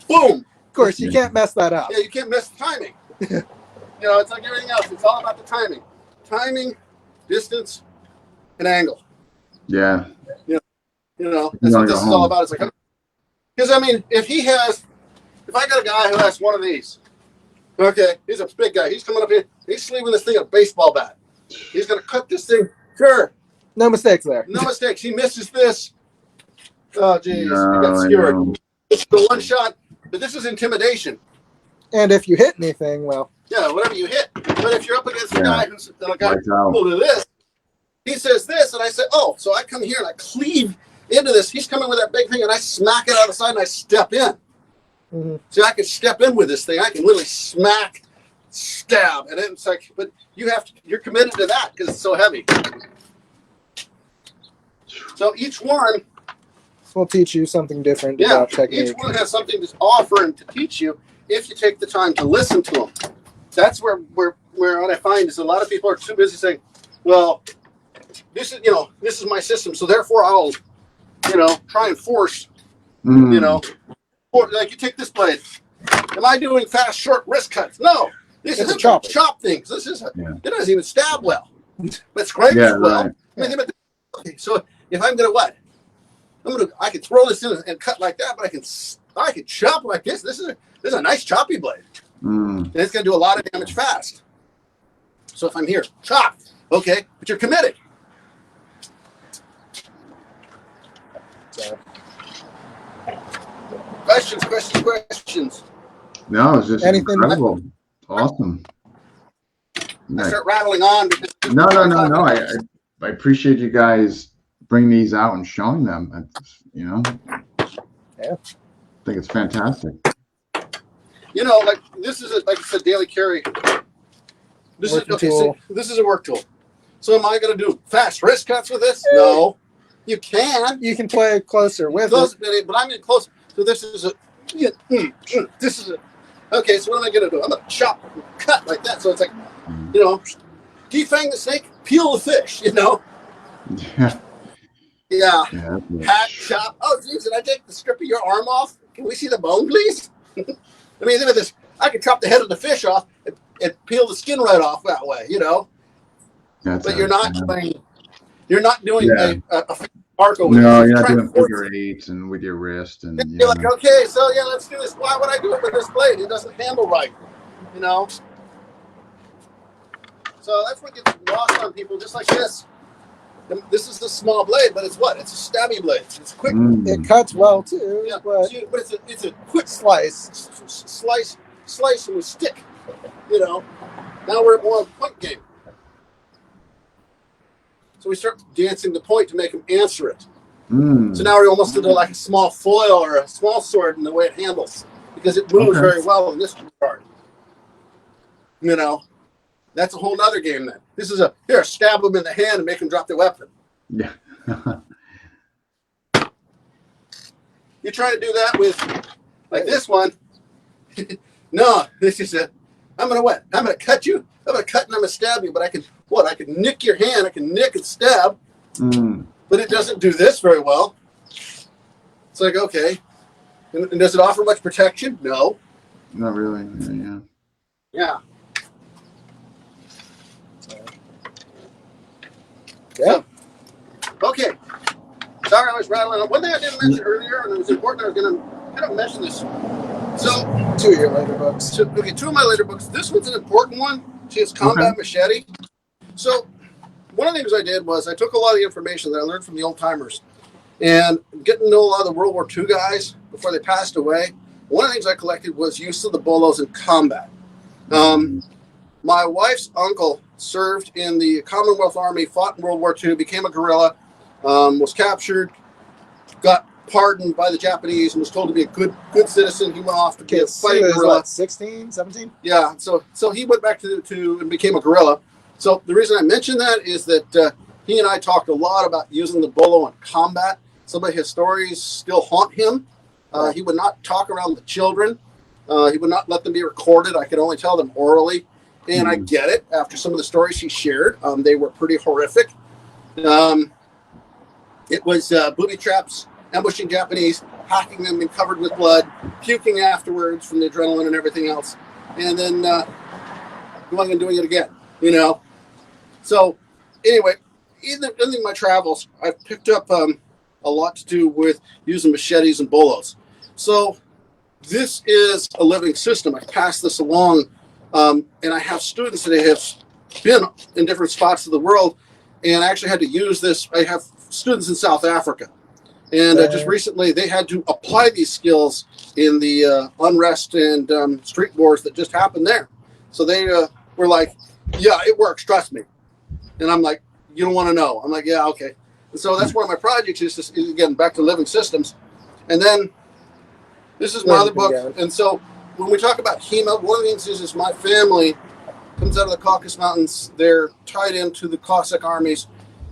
boom.
Of course, you can't mess that up.
Yeah, you can't miss the timing. You know, it's like everything else. It's all about the timing. Timing, distance, and angle.
Yeah.
You know, that's what this is all about. It's like, because, I mean, if I got a guy who has one of these, okay, he's a big guy. He's coming up here. He's sleeving this thing a baseball bat. He's going to cut this thing. Sure.
No mistakes there.
No mistakes. He misses this. Oh, geez. He got skewered. It's the one shot. But this is intimidation.
And if you hit anything, well.
Yeah, whatever you hit. But if you're up against a guy who's like, to this, he says this, and I say, oh, so I come here and I cleave into this. He's coming with that big thing, and I smack it out of the side, and I step in.
Mm-hmm.
So I can step in with this thing. I can literally smack, stab, and it's like, but you're committed to that because it's so heavy. So each one
will teach you something different about technique.
Each one has something to offer and to teach you if you take the time to listen to them. That's where what I find is a lot of people are too busy saying, well, this is my system, so therefore I'll, try and force, or like you take this blade. Am I doing fast, short wrist cuts? No. This is a chop things. This is it doesn't even stab well. But scrapes well. Right. Okay, so if I'm gonna I can throw this in and cut like that, but I can chop like this. This is a nice choppy blade. And it's gonna do a lot of damage fast. So if I'm here, chop, okay, but you're committed. So. Questions.
No, it's just incredible. Awesome.
I start rattling on.
No. I appreciate you guys bringing these out and showing them. Yeah. I think it's fantastic.
Like this is like I said, daily carry. This is a work tool. So am I going to do fast wrist cuts with this? No. You can.
You can play closer with it.
But I'm in close. So this is okay, so what am I going to do? I'm going to chop and cut like that. So it's like, defang the snake, peel the fish, Yeah. Hack, chop. Oh, geez, did I take the strip of your arm off? Can we see the bone, please? I mean, think of this. I could chop the head of the fish off and peel the skin right off that way, But you're not doing a Marco.
No, you're not doing figure eights and with your wrist. And
you're like, okay, so let's do this. Why would I do it with this blade? It doesn't handle right, So that's what gets lost on people, just like this. And this is the small blade, but it's what? It's a stabby blade. It's quick.
It cuts well too.
Yeah, but it's a quick slice from a stick. Now we're at more of a point game. So we start dancing the point to make him answer it. So now we're almost into like a small foil or a small sword in the way it handles, because it moves very well in this regard. That's a whole other game then. This is stab them in the hand and make them drop their weapon.
Yeah.
You try to do that with like this one. No, this is it. I'm gonna what? I'm gonna cut you. I'm gonna cut and I'm gonna stab you. But I can what? I can nick your hand. I can nick and stab. But it doesn't do this very well. It's like, okay. And does it offer much protection? No.
Not really.
Yeah.
Yeah.
Okay. Sorry, I was rattling on. One thing I didn't mention earlier, and it was important, I was going to kind of mention this. So,
2 of your later books.
two of my later books. This one's an important one. It's Combat Machete. So, one of the things I did was I took a lot of the information that I learned from the old timers and getting to know a lot of the World War II guys before they passed away. One of the things I collected was use of the bolos in combat. My wife's uncle served in the Commonwealth Army, fought in World War II, became a guerrilla, was captured, got pardoned by the Japanese, and was told to be a good citizen. He went off to be a fighting guerrilla.
What, 16, 17?
Yeah, so he went back to and became a guerrilla. So the reason I mention that is that he and I talked a lot about using the bolo in combat. Some of his stories still haunt him. He would not talk around the children. He would not let them be recorded. I could only tell them orally. And I get it. After some of the stories he shared, they were pretty horrific. It was booby traps, ambushing Japanese, hacking them and covered with blood, puking afterwards from the adrenaline and everything else, and then going and doing it again, you know. So anyway, in my travels, I've picked up a lot to do with using machetes and bolos. So this is a living system. I pass this along, and I have students that have been in different spots of the world, and I actually had to use this. I have students in South Africa, and just recently they had to apply these skills in the unrest and street wars that just happened there. So they were like, yeah, it works, trust me. And I'm like, you don't want to know. I'm like, yeah, okay. And so that's one of my projects is again, back to living systems. And then this is my other book. And so when we talk about Hema, one of the things is my family comes out of the Caucasus Mountains. They're tied into the Cossack armies,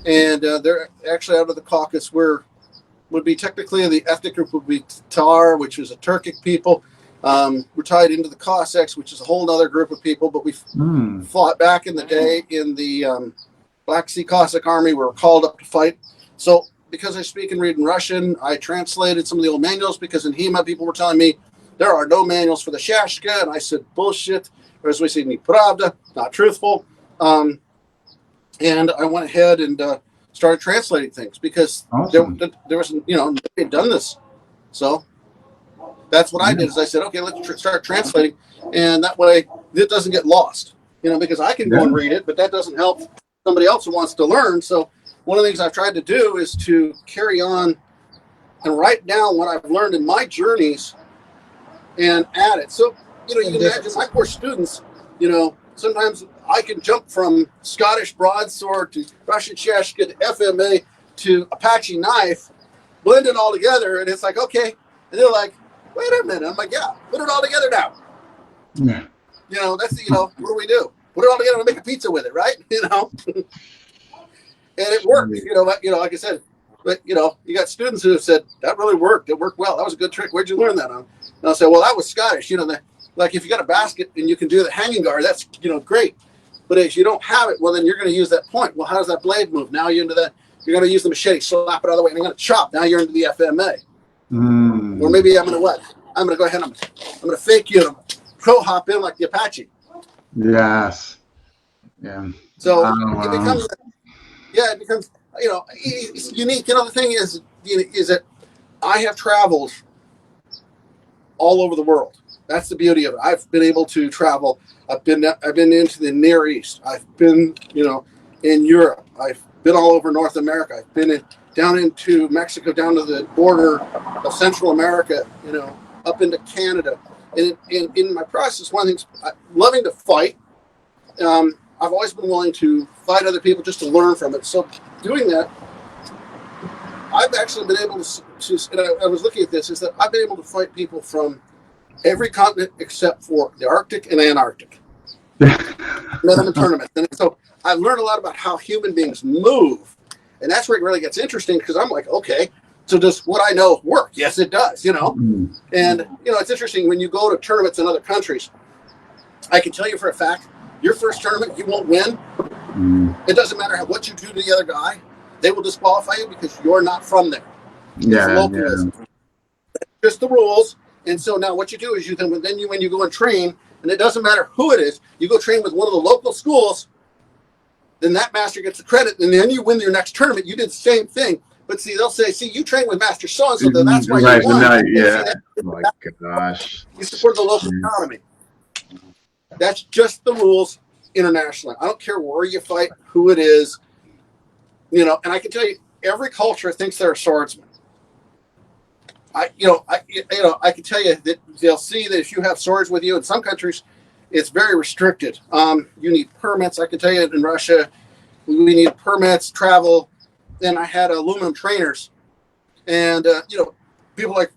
and they're actually out of the Caucasus, where would be technically the ethnic group would be Tatar, which is a Turkic people. We're tied into the Cossacks, which is a whole other group of people, but we fought back in the day in the Black Sea Cossack Army. We were called up to fight. So because I speak and read in Russian, I translated some of the old manuals, because in Hema, people were telling me there are no manuals for the Shashka, and I said, bullshit, or as we say, Nepravda, not truthful. And I went ahead and started translating things, because there wasn't, nobody had done this. So that's what I did, is I said, okay, let's start translating, and that way it doesn't get lost, because I can go and read it, but that doesn't help somebody else who wants to learn. So one of the things I've tried to do is to carry on and write down what I've learned in my journeys and add it. So, you can imagine my poor students, sometimes I can jump from Scottish broadsword to Russian shashka to FMA to Apache knife, blend it all together, and it's like, okay. And they're like, wait a minute. I'm like, yeah, put it all together now.
Yeah.
That's what do we do? Put it all together and make a pizza with it, right? And it worked, like I said. But, you got students who have said, that really worked. It worked well. That was a good trick. Where'd you learn that on? And I'll say, well, that was Scottish. Like if you got a basket and you can do the hanging guard, that's, great. But if you don't have it, well, then you're going to use that point. Well, how does that blade move? Now you're into that. You're going to use the machete, slap it out of the way, and I'm going to chop. Now you're into the FMA. Or maybe I'm going to what? I'm going to go ahead and I'm going to fake you and pro hop in like the Apache.
Yes. Yeah.
So it becomes, it's unique. The thing is that I have traveled all over the world. That's the beauty of it. I've been able to travel. I've been into the Near East. I've been, in Europe. I've been all over North America. I've been down into Mexico, down to the border of Central America, up into Canada. And in my process, one of the things, loving to fight, I've always been willing to fight other people just to learn from it. So doing that, I've actually been able to and I was looking at this, is that I've been able to fight people from every continent except for the Arctic and Antarctic. Met them in tournaments. And so I've learned a lot about how human beings move. And that's where it really gets interesting, because I'm like, okay, So does what I know work? Yes, it does, you know.
Mm.
And, you know, it's interesting when you go to tournaments in other countries, I can tell you for a fact, your first tournament, you won't win.
Mm.
It doesn't matter what you do to the other guy. They will disqualify you because you're not from there. It's localism. Just the rules. And so now what you do is when you go and train, and it doesn't matter who it is, you go train with one of the local schools, then that master gets the credit, and then you win your next tournament. You did the same thing. But see, they'll say, see, you train with Master So-and-so, then that's why you won.
Right, yeah. Oh my gosh.
You support the local economy. That's just the rules internationally. I don't care where you fight, who it is, you know, and I can tell you, every culture thinks they're a swordsman. I can tell you that they'll see that if you have swords with you, in some countries, it's very restricted. You need permits. I can tell you in Russia, we need permits, travel. Then I had aluminum trainers, and people are like,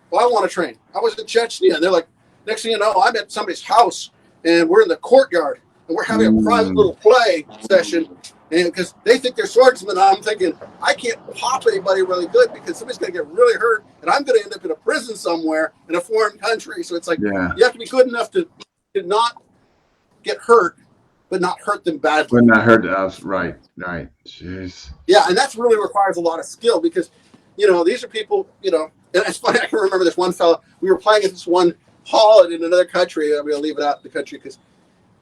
well, I want to train. I was in Chechnya, and they're like, next thing you know, I'm at somebody's house, and we're in the courtyard, and we're having a private little play session, and because they think they're swordsmen, I'm thinking I can't pop anybody really good because somebody's going to get really hurt, and I'm going to end up in a prison somewhere in a foreign country. So it's like you have to be good enough to not get hurt, but not hurt them badly.
But not hurt us, right? Jeez.
Yeah, and that really requires a lot of skill because, these are people, and it's funny. I can remember this one fellow. We were playing at this one hall in another country. I'm going to leave it out of the country because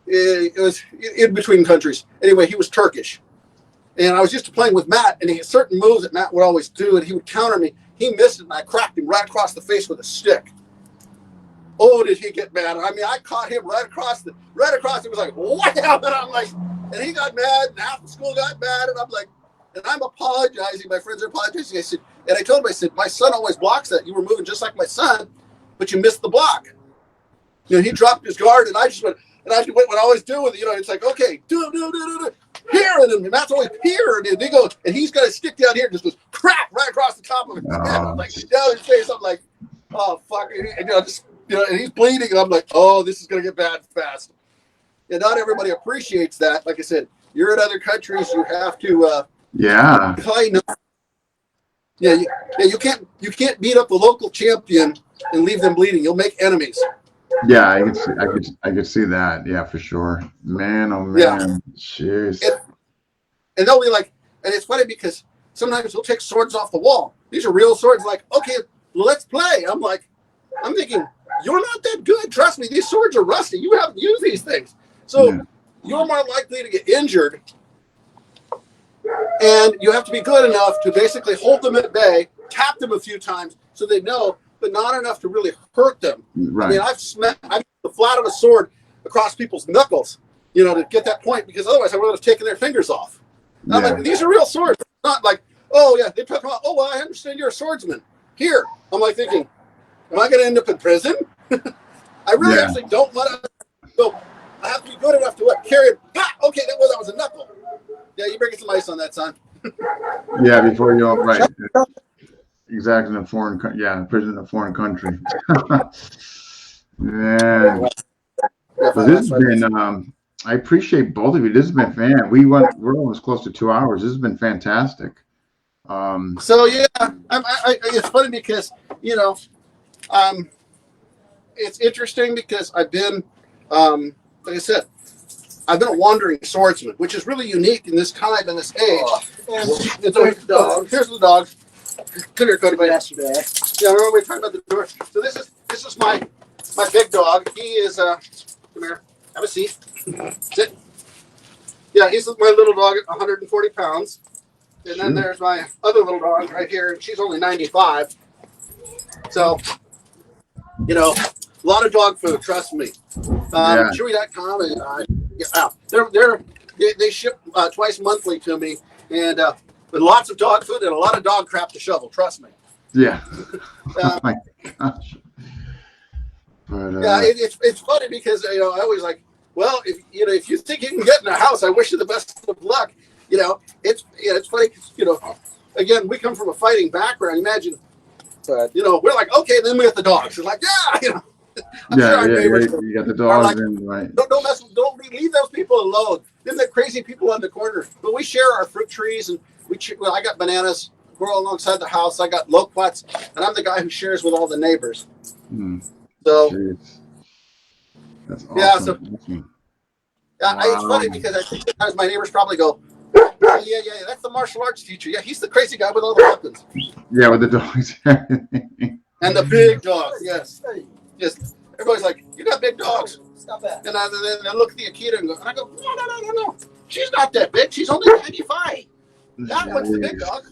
it was in between countries. Anyway, he was Turkish, and I was used to playing with Matt, and he had certain moves that Matt would always do, and he would counter me. He missed it, and I cracked him right across the face with a stick. Oh, did he get mad? I mean, I caught him right across. It was like, wow. And I'm like, and he got mad, and half the school got mad, and I'm like, and I'm apologizing. My friends are apologizing. I said, and I told him, I said, my son always blocks that. You were moving just like my son, but you missed the block. He dropped his guard, and I just went, and I did what I always do with it. It's like, okay, do, here, and Matt's always here, and he goes, and he's got a stick down here, and just goes crack right across the top of his head. I'm like, down his face. I'm like, oh fuck, and he's bleeding, and I'm like, oh, this is gonna get bad fast. And not everybody appreciates that. Like I said, you're in other countries, you have to play. You can't beat up the local champion and leave them bleeding. You'll make enemies.
Yeah, I could see that. Yeah, for sure. Man, oh man, yeah. Jeez.
And they'll be like, and it's funny because sometimes we'll take swords off the wall. These are real swords. Like, okay, let's play. I'm thinking, you're not that good. Trust me, these swords are rusty. You haven't used these things, so you're more likely to get injured. And you have to be good enough to basically hold them at bay, tap them a few times so they know, but not enough to really hurt them. Right. I mean, I've the flat of a sword across people's knuckles, to get that point, because otherwise I would have taken their fingers off. And I'm like, these are real swords. It's not like, oh yeah, they talk about, oh well, I understand you're a swordsman. Here, I'm like thinking, am I going to end up in prison? I really actually don't want to. So I have to be good enough to carry it. Ah, okay, that was a knuckle. Yeah, you bring some ice on that, son.
Yeah, before you right. Exactly, in a foreign country. Yeah, prison in a foreign country. Man, well, this has been. I appreciate both of you. This has been fan. We're almost close to 2 hours. This has been fantastic.
So yeah, it's funny because it's interesting because I've been, like I said, I've been a wandering swordsman, which is really unique in this time and this age. And it's always the dog. Here's the dog. Come here, Cody. Yesterday. Yeah, remember we talked about the door. So this is my big dog. He is come here. Have a seat. Sit. Yeah, he's my little dog at 140 pounds. And then there's my other little dog right here, and she's only 95. So, a lot of dog food, trust me. Chewy.com, they ship twice monthly to me, and with lots of dog food and a lot of dog crap to shovel, trust me.
Yeah. Oh my gosh. But,
it's funny because I always like, well, if you think you can get in a house, I wish you the best of luck. It's funny because, again, we come from a fighting background. Imagine, we're like, okay, then we got the dogs. It's like, I'm sure our neighbors
you got the dogs like, in, right?
Don't leave those people alone. Then the crazy people on the corner. But we share our fruit trees, and I got bananas. grow alongside the house. I got loquats, and I'm the guy who shares with all the neighbors. So,
Jeez. That's awesome.
yeah, so
Awesome.
yeah,
Wow.
it's funny because I think sometimes my neighbors probably go, oh, yeah, that's the martial arts teacher. Yeah, he's the crazy guy with all the weapons.
Yeah, with the dogs.
And the big dogs, yes. Yes. Everybody's like, you got big dogs.
Stop that.
And then I look at the Akita and I go, no. She's not that big. She's only 95. That one's the big dog.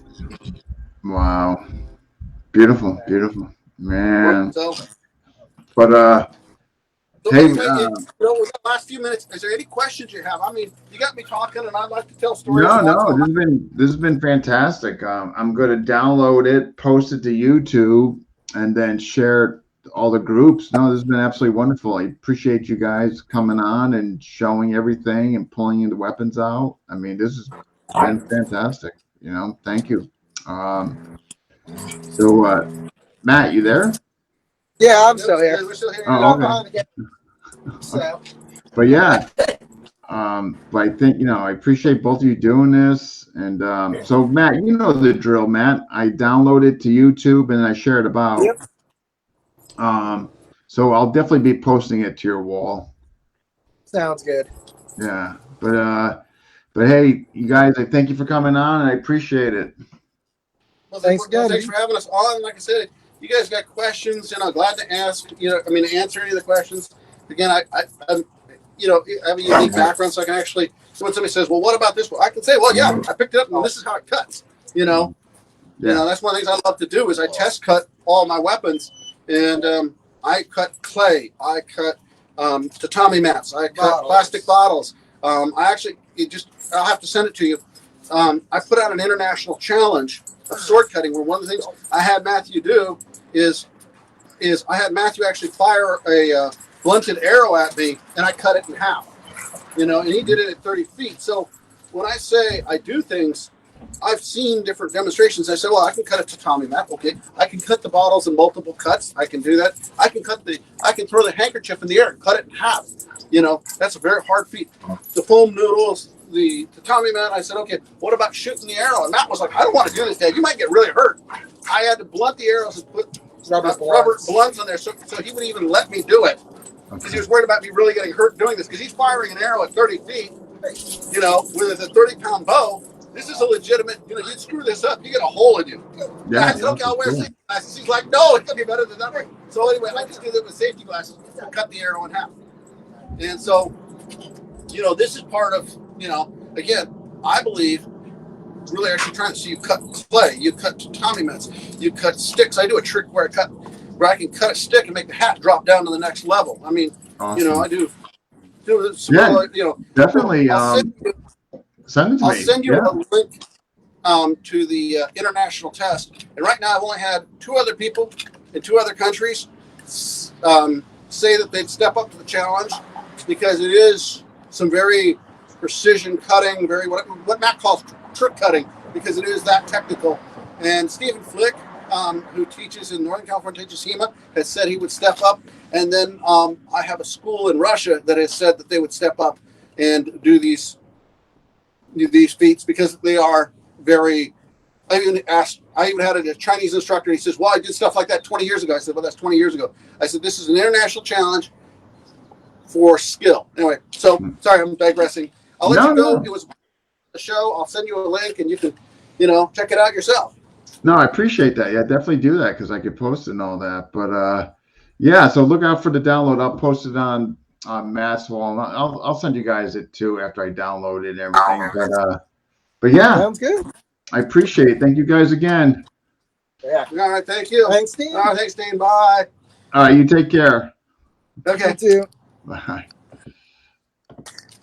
Wow. Beautiful, beautiful. Man.
So,
but hey,
anyway, with the last few minutes, is there any questions you have? I mean, you got me talking, and I'd like to tell stories.
No, this has been fantastic. I'm going to download it, post it to YouTube, and then share it all the groups. No, this has been absolutely wonderful. I appreciate you guys coming on and showing everything and pulling the weapons out. I mean, this has been fantastic. You know, thank you. So, Matt, you there?
Yeah, I'm still here.
We're still here.
Oh, okay.
So.
But yeah, but I think, I appreciate both of you doing this. And so, Matt, you know the drill, Matt. I download it to YouTube and I share it about.
Yep.
So I'll definitely be posting it to your wall.
Sounds good.
Yeah, but hey, you guys, I thank you for coming on, and I appreciate it.
Well,
thanks again.
Thanks for having us on. Like I said, you guys got questions, glad to ask. To answer any of the questions. Again, I'm I have a unique background, so I can actually. So when somebody says, "Well, what about this?" Well, I can say, "Well, yeah, I picked it up, and this is how it cuts."
Yeah.
That's one of the things I love to do is I test cut all my weapons, and I cut clay, I cut tatami mats, I cut plastic bottles. I'll have to send it to you. I put out an international challenge of sword cutting, where one of the things I had Matthew do is I had Matthew actually fire a blunted arrow at me, and I cut it in half. And he did it at 30 feet. So when I say I do things, I've seen different demonstrations. I say, well, I can cut a tatami mat. Okay, I can cut the bottles in multiple cuts. I can do that. I can throw the handkerchief in the air and cut it in half. That's a very hard feat. The foam noodles, the tatami mat. I said, okay, what about shooting the arrow? And Matt was like, I don't want to do this, Dad. You might get really hurt. I had to blunt the arrows and put rubber blunts on there, so he wouldn't even let me do it because he was worried about me really getting hurt doing this. Because he's firing an arrow at 30 feet, with a 30-pound bow. This is a legitimate, you screw this up, you get a hole in you. Yeah, I said, okay, I'll wear safety glasses. He's like, no, it's going to be better than that. So anyway, I just did it with safety glasses and cut the arrow in half. And so, this is part of, again, I believe, really actually trying to see you cut clay, you cut tatami mats, you cut sticks. I do a trick where I can cut a stick and make the hat drop down to the next level. I mean,
awesome.
I do similar,
definitely. Send it to me.
I'll send you a link to the international test. And right now I've only had 2 other people in 2 other countries say that they'd step up to the challenge, because it is some very precision cutting, very what Matt calls trick cutting, because it is that technical. And Stephen Flick, who teaches in Northern California, teaches Hema, has said he would step up. And then I have a school in Russia that has said that they would step up and do these feats, because they are very. I even had a Chinese instructor. He says, "Well, I did stuff like that 20 years ago." I said, "Well, that's 20 years ago." I said, "This is an international challenge for skill." Anyway, so sorry, I'm digressing. I'll let you go. It was a show. I'll send you a link, and you can, check it out yourself.
No, I appreciate that. Yeah, definitely do that, because I could post it and all that. But yeah, so look out for the download. I'll post it on Matt's wall. And I'll send you guys it too after I download it and everything. But yeah,
sounds good.
I appreciate it. Thank you guys again.
Yeah. All right. Thank you.
Thanks, Dean.
All right. Thanks, Dean. Bye.
All right. You take care.
Okay.
You too.
Bye.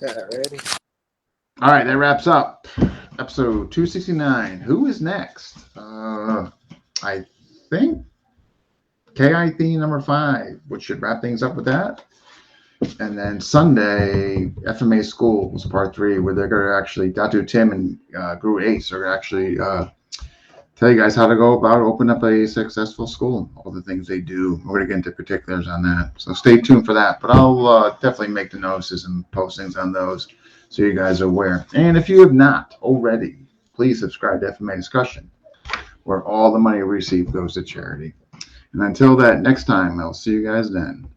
Alrighty.
All right. That wraps up episode 269. Who is next? I think KI theme number 5, which should wrap things up with that. And then Sunday, FMA Schools Part 3, where they're going to actually, Dr. Tim and Guru Ace are going to actually tell you guys how to go about open up a successful school, all the things they do. We're going to get into particulars on that. So stay tuned for that. But I'll definitely make the notices and postings on those so you guys are aware. And if you have not already, please subscribe to FMA Discussion. where all the money we receive goes to charity. And until that next time, I'll see you guys then.